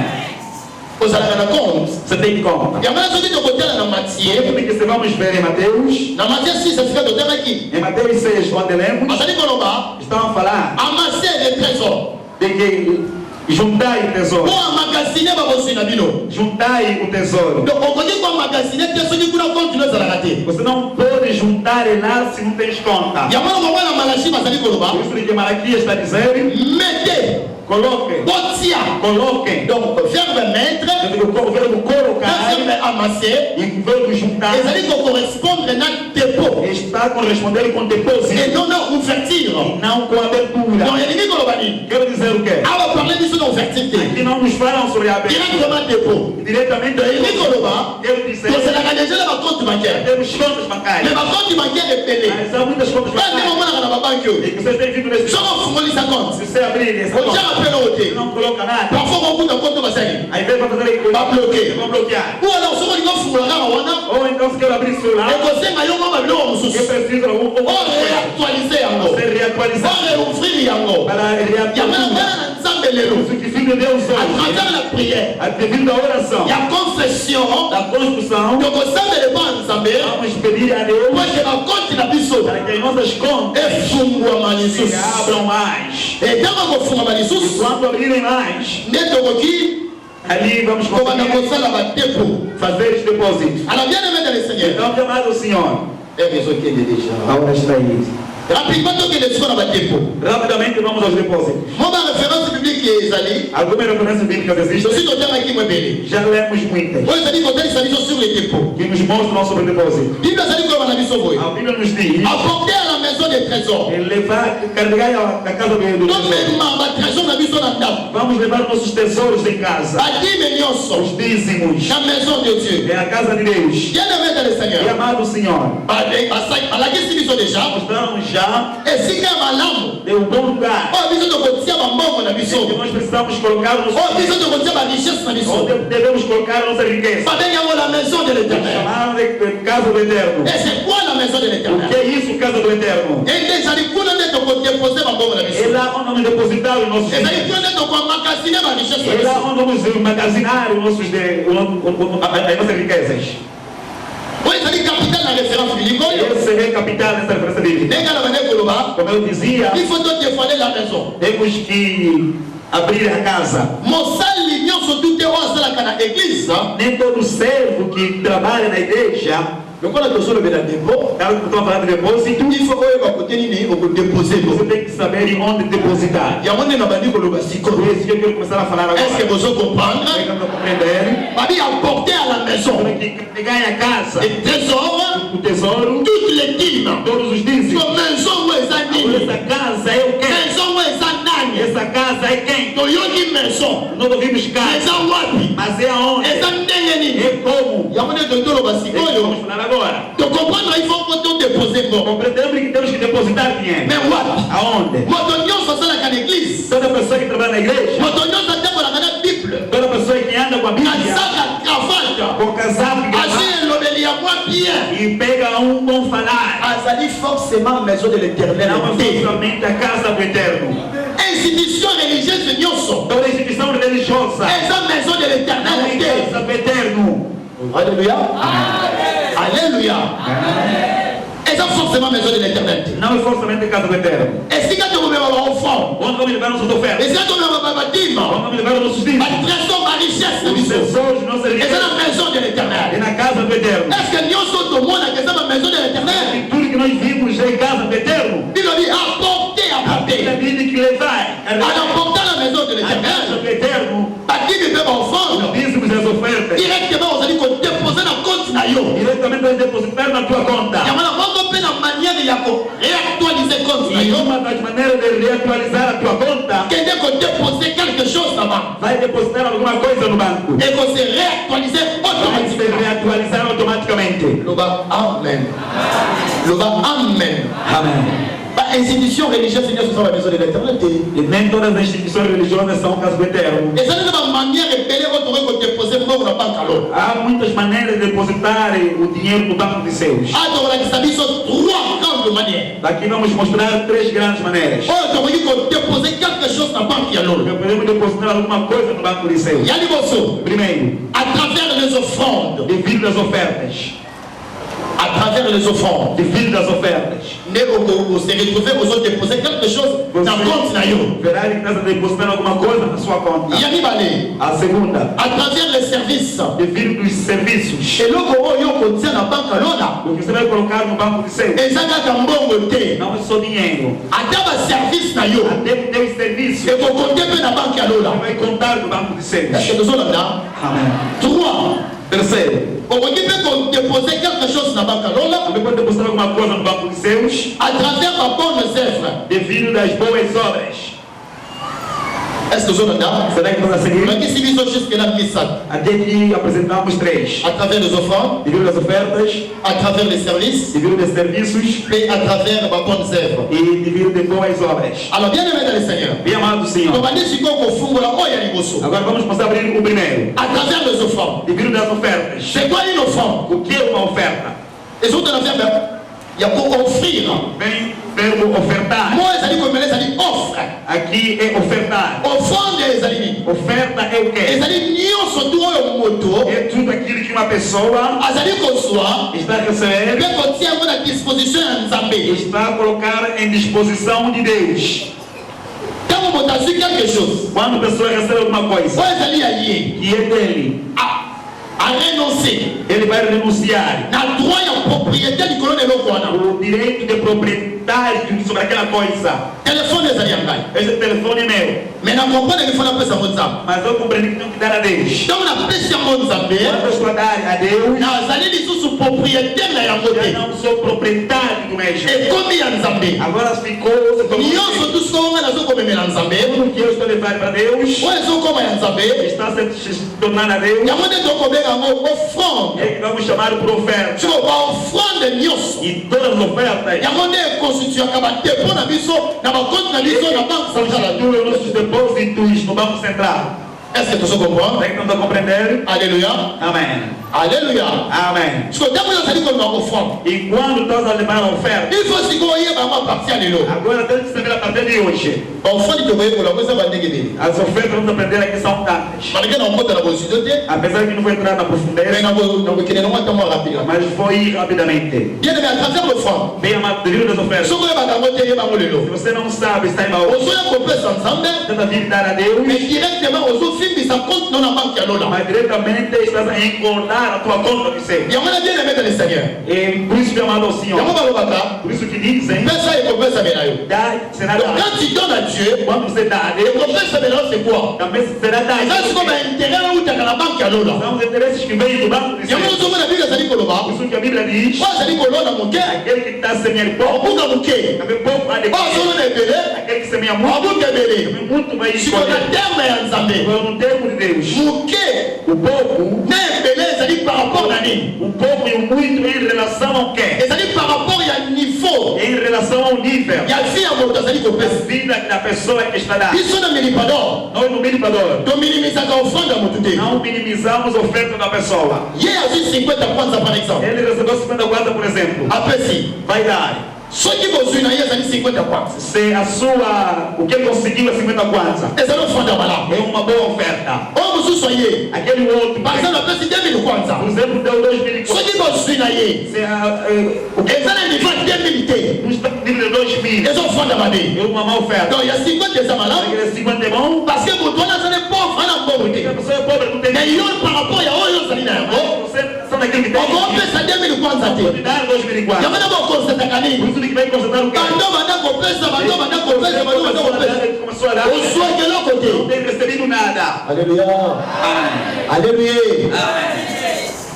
ozalaka na compte Você tem conta. yango wana soki tokotala na matie Tudo que vamos ver em Mateus, na matie 6 esika totalaki em Mateus 6, onde lemos, bazali koloba estão a falar amasse de trésor de que juntai o tesouro. po amagasine baboswi na bino. Juntai o tesouro. donc okoki koamagasine te soki kuna compte no ezalaka te. Você não pode juntar lá se não tens conta. yango wana mobwana malachi bazali koloba Por isso que Malaquias está dizendo, mete coloquem, botia coloquem. donc verbe mettre O verbo colocar verbe amasser e o verbo juntar ezali kocorrespondre na dépôt está correspondendo com depósito et non na ouverture. e não com abertura. donc elingi koloba nini Quero dizer o quê? awa parle biso na ouverture te Aqui não nos falam sobre a abertura. directement dépôt. Diretamente elingi koloba quero dizer tozalaka déjà na bacompte bancaire temos contas mais bancárias. bacompte bancaire ebele Mas há muitas contas bande bancárias. momonaka na babanke oyo E que vocês têm vindo nesse soko ofungolisa compte Se você abrir essa conta, otiaka pele oyo te não coloca nada. parfois kokuta compte basali Aí vem para fazer aí, Vai bloquear. vão bloquear. wana soko olingi ofungola kaka wana Ou então se quer abrir celular, ekosenga yo mwa babiloko eu mosusu preciso oreactualize yango ser reatualizado oreouvrir yango para yango reatualizar. bana na nzambe lelo Isso que filho de Deus à hoje, travers la prière devido à oração, ya confession da construção, tokosambela epa ya nzambe vamos pedir a Deus po ete bakonti na biso para que as nossas contas efungwama se lisusu abram mais. etango kofungama E lisusu quando abrirem mais, nde tokoki ali vamos kobanda conseguir kosala badepo. fazer os depósitos. Alors bien aimé dans le Seigneur, Então, amado Senhor, ezokende déjà a hora está aí. Rapidement, donc, il est sur la dépôt. Rapidamente vamos aos depósitos. Moi, ma référence biblique est Ali. Algumas referências bíblicas Je existem. suis auteur avec moi, Béli. Já lemos muitas. Moi, je dis qu'on est sur les dépôts. Que nos mostram sobre o depósito. Bible, ça dit qu'on a vu sauver. A Bíblia nos diz: Apporter à la maison des trésors. levar, carregar a casa do Donc, tesouro. maintenant, ma trésor, on a vu son andam. Vamos levar nossos tesouros em casa. Bâti mes nyonso. Os dízimos. La maison de Dieu. É a casa de Deus. Bien aimé dans le E Seigneur. amado Senhor, La question déjà. mostramos já Et si quand malamu. de um bom lugar. Oh, besoin de retirer ma mort na Que mission. nós precisamos colocar nos Oh, besoin de retirer ma richesse na mission. onde devemos colocar a nossa riqueza. Pas bien la maison de l'éternel. Chamaram de casa do Eterno. Et c'est quoi la maison de O que l'éternel? é isso, casa do Eterno? Et déjà, il faut déposer ma mort na É mission. lá onde vamos depositar os nossos Et ça, il bens. faut magasiner ma richesse na É lá mission. onde vamos magasinar os nossos as nossas riquezas. Oui, ça dit capital la référence biblique. Esse é capital nessa referência bíblica. Les gars, la manière que l'on va, Como eu dizia, il faut donc défendre la maison. temos que abrir a casa. Mon sale lignon sur tout est rose dans la église. Nem todo servo que trabalha na igreja, Donc, on a besoin de mettre dépôt. caso que estou falando de depósito, Il faut que côté ni on peut déposer. você tem que saber onde depositar. Il y a un moment où on va s'y Por isso que eu quero começar a falar agora. Est-ce que vous comprenez? Como é que eu estou compreendendo? Pas dit apporter à la maison Para que ganha a casa, des trésors, o tesouro, toutes les dîmes. todos os dízimos. Comme maison où est Agora, nini? essa casa é o quê? Maison où est nani? Essa casa é quem? Toyoki maison. Nós ouvimos casa, Maison wapi? mas é aonde? Eza ndenge nini? É como? Il y a un moment où on va s'y É que vamos coller. falar agora. Tu comprends, il faut que tu déposes bon. Compreendemos que temos que depositar dinheiro. Mais wapi? Aonde? Motonyon ça la can église. Toda pessoa que trabalha na igreja, Motonyon ça table la Bible. toda pessoa que anda com a Bíblia, Kasaka cravate. com casaco e gravata, Asi lobeli ya moi bien. e pega um bom falar, Azali forcément maison de l'éternel. não é somente a casa do Eterno. Institution religieuse nyonso. Toda instituição religiosa Eza maison de não é l'éternel. casa do Eterno. Alléluia. Alléluia. Eza forcément maison de l'éternel. Não é forçamente a casa do Eterno. Et si quand tu me vas au fond, Onde vamos levar nossas ofertas? et si quand tu me vas Onde dîme, vamos levar os nossos dízimos? ma trésor, ma richesse, Os tesouros, nossa et c'est riqueza, la maison de é l'éternel. na casa do Eterno. Est-ce que nyonso tout le monde a que ça ma maison de l'éternel? E tudo que nós vimos é em casa do Eterno. Il a dit apporter, A apporter. Bíblia diz que levar En apportant la maison de a casa l'éternel, do Eterno, pas qui me fait offrande, os dízimos e as ofertas, directement vous allez déposer dans le compte na yo. diretamente vai depositar na tua conta. Il y a une manière de réactualiser le compte na E yo. uma das maneiras de reatualizar a tua conta, Quelqu'un qui déposer quelque chose là-bas vai depositar alguma coisa no banco. et qu'on se réactualiser Vai se automatiquement. reatualizar automaticamente. Le bas, amen. Le bas, amen. Amém. Bah, institution religieuse, Seigneur, ce sont la maison de l'éternité. E nem todas as instituições religiosas são casa do Eterno. Et ça, c'est une manière de payer votre que déposer pour la banque alors. Há muitas maneiras de depositar o dinheiro no banco de Deus. Ah, donc, on a dit ça, trois grandes manières. Daqui vamos mostrar três grandes maneiras. Oh, donc, il faut déposer quelque chose dans la banque alors. Podemos depositar alguma coisa no banco de Deus. Il y a des morceaux. Primeiro, À travers les offrandes. devido às ofertas. À travers les offrandes. Devido às ofertas. Vous se retrouvez, vous avez déposé quelque chose dans le compte na yo. Verá que está depositando alguma coisa na sua conta. Il y a des balais. A segunda, À travers les services. devido dos serviços. Et l'autre, oh, yo, contient la banque alors. O que você vai colocar no banco de Deus Et ça, quand on bon côté. não é só dinheiro. À travers service na yo. Até o teu serviço Et vous comptez peu la banque alors. vai contar no banco de Est-ce Deus. que nous sommes là? Amém. Trois. Terceiro, On peut déposer quelque chose dans la banque alors. também pode depositar alguma coisa no banco de Deus À travers ma bonne œuvre. devido das boas obras. Est-ce que nous sommes là? Será que vamos a seguir? Mais qu'est-ce qui nous jusque là, ça? Até aqui apresentamos três. À travers les offrandes, Devido das ofertas, à travers les services, devido dos serviços et à travers ma bonne œuvre. e devido de boas obras. Alors, bien aimé dans le Seigneur. Bem amado On Senhor. va dire ce qu'on fonde là, oh, il y a des gosses. Agora vamos passar a abrir o primeiro. À travers les offrandes. Devido das ofertas. C'est quoi une offrande? O que é uma oferta? Les autres affaires, il y a pour offrir. Vem verbo ofertar. Moi, ça dit comme ça dit offre. Aqui é ofertar. Offrande, ça dit. Oferta é o Et quê? ça dit, nous sommes au moto. É tudo aquilo que uma pessoa Ça dit qu'on soit. está a receber, Mais qu'on tient à la disposition de Nzambé. está a colocar em disposição de Deus. Quand on a su quelque chose, Quando a pessoa recebe alguma coisa moi, ça dit à y que é dele, à renoncer. ele vai renunciar. Na droit et propriété du colonel Okwana. O direito de propriedade sobre aquela coisa. Telefone ezali yangai. Esse telefone é meu. Mais na comprendre que fona pesa monzambe. Mas eu compreendi que tenho que dar a Deus. Donc na pesa monzambe. Quando eu estou a dar a Deus, nazali lisusu propriétaire na yango eu te. não sou proprietário do mesmo. Ekomi ya nzambe. Agora ficou, se tornou Nyonso tusikonga nazokomemela nzambe. tudo que eu estou levando para Deus oyo ezokoma ya nzambe. está se tornando a Deus. yango nde tokobenga yango offrande. É que vamos chamar por oferta. siko baoffrande nyonso E todas as ofertas yango nde ekonstituaka badepo na biso na bakonte na biso na banque centrale. constituem os nossos depósitos no Banco Central. est-ce que tozokomprendre? É que não estou a compreender? alléluia Amém. alléluia. Amém. siko ntango ozali kolima offrande E quando estás a levar a oferta, il faut sikoyo oyeba yango aparti ya lelo. agora temos que saber a partir de hoje. baoffrande tokoyekola yango eza bandenge ebele. As ofertas vamos aprender aqui são tantas. malgré na okota na bosudo te Apesar que não vou entrar na mais profundeza, nakokende nango ata mwa rapide. mas vou ir rapidamente. bien aimé à travers l'offrande Bem amado, livro das ofertas. soko oyebaka yango te yeba yango Se lelo. você não sabe, está em baú. ozoya kopesa nzambe Tenta vir dar a Deus, mais directement ozofimbisa compte no na banque ya lola. mas diretamente estás a engordar a tua conta de ser. yango na bien aimé dans le Seigneur. E por isso que amado ao yango Senhor. balobaka Por isso que dizem, pesa ekopesamela yo. dá, será donc dado. quand tu donnes à Dieu Quando você dá a Deus, ekopesamela yo c'est quoi? também será dado. eza siko baintérêt eutaka na banque ya lola. São os interesses que vêm do banco de yango ser. ozomona biblia ezali koloba Por isso que a Bíblia diz, oyo azali kolona moke aquele que está semeando pouco, obuka moke também pouco há de oyo colher. azolona ebele Aquele que semeia muito, obuka ebele. também muito vai siko na escolher. terme ya nzambe Agora, no tempo de Deus, moke o pouco, na ebele ezali par rapport na nini? o pouco e o muito em relação ao quê? ezali par rapport ya niveau Em relação ao nível ya vie ya moto azali da kopesa. vida da pessoa que está lá. biso na milipador Nós no minipador tominimisaka ofrande ya motu te. não minimizamos a oferta da pessoa. ye azwi 50 kwanza par exemple Ele recebeu 50 guarda, por exemplo, apesi vai dar. soki bozwi na ye ezali 50 kwanza Se a sua, o que ele conseguiu é 50 kwanza, ezali ofrande ya malamu. é uma boa oferta. oyo mosusu aye Aquele outro, par exemple apesi 2000 kwanza por exemplo, deu 2.000 kwanza. soki bozwi na ye Se o que eza na niveau 2000 te não está nível de 2.000, eza ofrande ya mabe. é uma má oferta. donc ya 50 eza malamu Aquele 50 é bom, parce que moto wana azali pauvre ana mbongo porque a te. pessoa é pobre, não tem mais dinheiro. yo par rapport ya oyo ozali na yango Você só naquele que tem, okopesa 2000 kwanza pode te. dar 2.000 kwanza. yango na bokonstataka Por nini? isso que vai constatar o quê? bando banda kopesa bando banda kopesa bando banda kopesa Começou a dar, ozwaki eloko não te. tem recebido nada. alléluia Amém. alléluia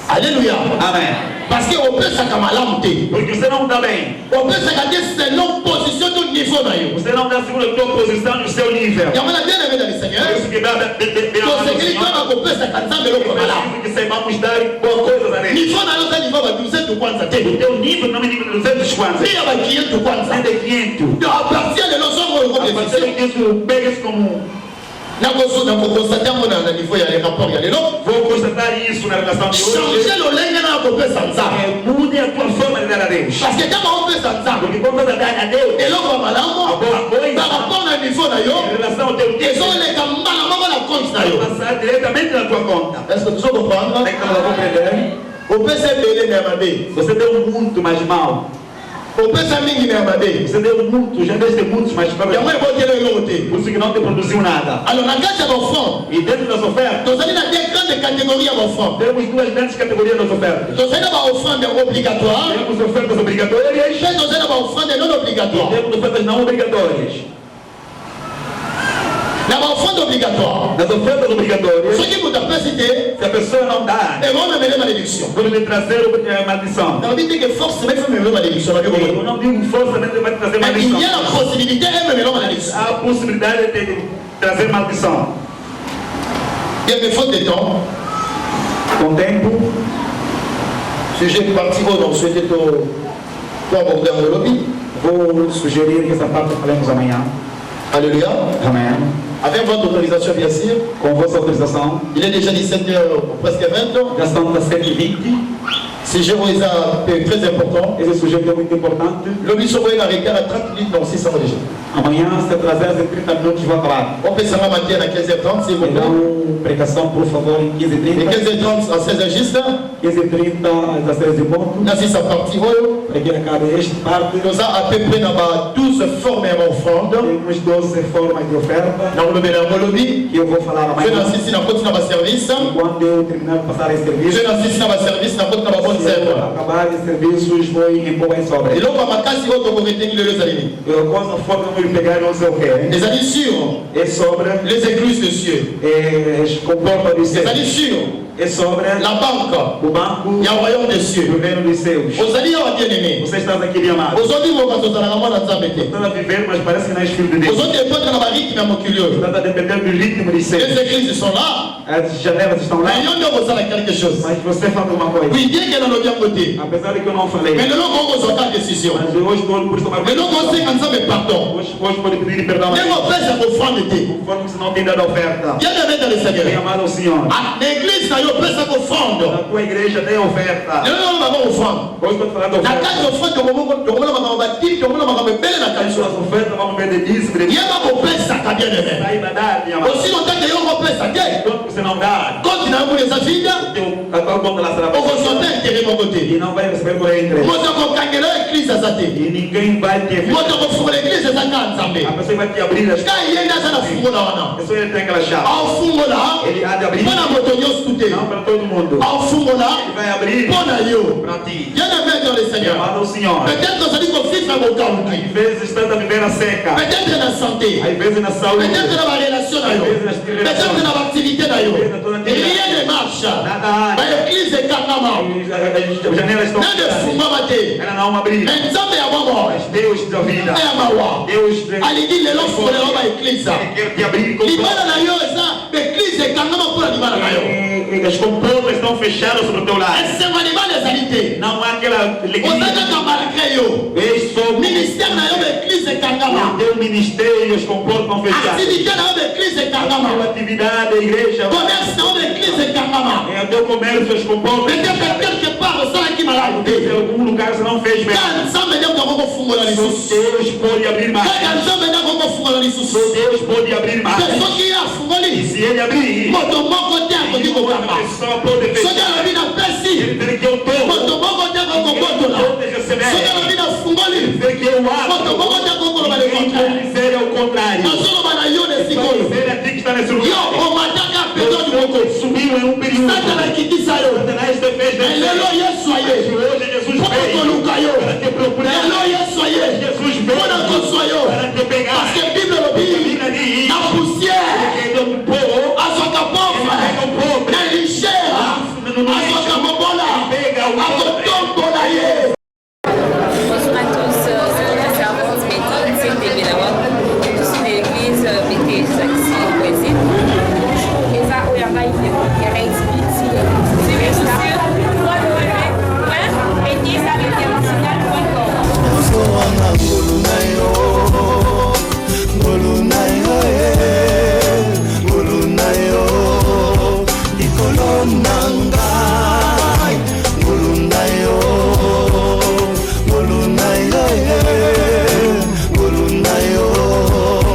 alléluia Amém. parce que opesaka malamu te. Porque você não está bem. opesaka te selon position to niveau na yo. Você não está segundo a tua posição e o seu nível. yango na bien aimé dans le Por Seigneur isso que dá tosengeli kaka kopesaka nzambe eloko malamu. que saibamos dar boas coisas a Deus. niveau na yo eza niveau ya baduzetu kwanza O te. teu nível não é nível de 200 kwanza. mpe ya baklientu kwanza É de 500. donc a partir lelo zongo oyo A partir kobeneficie disso, pega isso como nakokonstate yango na niveau ya rapport ya lelo. vou constatar isso na relação de hoje. change lolenge na kopesa nzambe Mude a tua forma de dar a Deus. parce que ntango opesa nzambe Porque quando você dá a Deus, eloko ya malamu a boa coisa, par rapport na niveau na yo em relação ao teu nível, ezoleka mbala moko na compte na yo. passar diretamente na tua conta. est-ce que tozo comprendre? Tem que compreender. opesa ebele na ya mabe Você deu muito mais mal. opesa mingi na ya mabe Você deu muito, já deste muitos mais yango mal. ebotela eloko te. Por isso que não te produziu nada. alors na kati ya baofrande E dentro das ofertas, tozali na deux grandes catégories ya baofrande. temos duas grandes categorias das ofertas. tozali na baofrande obligatoire Temos ofertas obrigatórias mpe tozali na baofrande non e obligatoire. temos ofertas não obrigatórias. na baofrande obligatoire Nas ofertas obrigatórias, soki moto apesi te se a pessoa não dá, ekomemele malédiction. vamos lhe trazer maldição. nalobi te ke forcément ifo memelo malédiction na Eu bibolo. não digo forçamente vai trazer mais il y a maldição. la possibilité ememelo malédiction. Há a possibilidade de trazer maldição. bien mais faute de temps Com o tempo, sujet parti oyo donc souhaité to aborder yango lobi. vou sugerir que essa parte falemos amanhã. alléluia. Amém. avec votre autorisation bien sûr. Com vossa autorização, il est déjà 17h presque 20h. já estamos a 7h20. sujet oyo eza très important. Esse sujeito é muito importante. lobi soko oyo na retard à 30 minutes donc 6 ans déjà. Amanhã, se atrasar em 30 minutos, vai acabar. opesanga matin à 15h30 s'il vous plaît. Então, pregação, por favor, em de 15h30. 15h30 à 16h juste. 15h30 às 16h. na sisa parti oyo Para que acabe esta parte, toza à peu près na ba 12 formes ya baofrande. temos 12 formas de oferta na kolobela yango lobi que eu vou falar je amanhã. nasisi na koti na baservice Quando eu terminar de passar esse je serviço, nasisi na baservice na koti na vou conserve. acabar os serviços, vou impor em sobre. eloko ya makasi oyo tokoretenir lelo ezali nini? Coisa forte que eu pegar não sei o que. ezali sur É sobre les églises de cieux, comporta de céu. ezali sur É sobre la banque o banco ya royaume des do cieux. reino dos céus. ozali awa bien aimé, Você está aqui de amado. ozodi moka tozalaka mwana nzambe te, Está a viver, mas parece que não é filho de Deus. ozodependre na barythme ya mokili oyo. Está a depender do ritmo de céu. Les églises sont là, As janelas estão lá, mais yo nde okosala quelque chose. mas você faz uma coisa. Oui, bien que nalobi yango te, Apesar de que eu não falei, mais lelo okozwa ta décision, mas hoje estou por tomar lelo okosenga nzambe pardon, Hoje pode pedir perdão a ndenge Deus. opesa kofrande te. Conforme você não tem dado oferta. bien aimé dans le Bem Seigneur, amado ao Senhor. na église na yo opesa kofrande, Na tua igreja tem oferta. lelo nalo baba ofrande. Hoje estou falando Na oferta. kati ofrande tokomona makambo batini, tokomona makambo ebele na As kati. suas ofertas vão ver de dízimo. De yeba kopesaka bien aimé, ainda dar, minha amada. aussi longtemps que yo kopesa te, Enquanto você não dá, konti na yango eza vide, a tua conta lá será okozwa te intere moko te. e não vai receber por entre. moto akokangela yo église aza te, E ninguém vai te ver. moto akofungola église eza kaka nzambe. A pessoa vai te abrir as ka ye nde aza na fungola wana, A pessoa tem aquela chave. aofungola Ele há de abrir. mpo na moto nyonso te, Não para todo mundo. aofungola Ele vai abrir mpo na yo. para ti. bien aimé dans le Seigneur, Amado ao Senhor. peut-être ozali kovivre bokauki, Às vezes está a viver a seca. peut-être na santé, Às vezes na saúde. peut-être na barelation na yo, peut-être na baactivité na yo, rien ne marche, Nada. baeglise ekangama, As janelas estão nde efungwama te, Ela não abriu. me nzambe ya bongo Mas Deus da vida. nde ya mawa Deus alingi lelo fungolela baeglise, Ele quer te abrir com libala na yo eza baeglise ekangama mpona libala na yo, As comportas estão fechadas sobre o teu lado. esengo libala ezali te, Não há aquela oza kaka malgré yo, Vês só ministère na yo baeglise ekangama, o teu ministério, as comportas estão fechadas. activité na yo baeglise A tua ekangama, atividade, a igreja, commerce na yo baeglise ekangama, é o teu comércio, as comportas. peut-être quelque part osalaki malamu Em te, algum lugar você não fez bem. kaka nzambe nde okoko kofungola Só lisusu, Deus pode abrir mais. kaka nzambe nde okoko kofungola lisusu, Só Deus pode abrir mais. te soki ye E afungoli se ele abrir, moto moko te akoki outra kokanga, pessoa pode soki fechar. alobi napesi Ele tem que eu moto estou. moko te akokobotola, Pode soki receber. alobi nafungoli Ele tem que eu moto abro. moko te akokoloba le Ninguém contraire, pode dizer ao contrário. nazoloba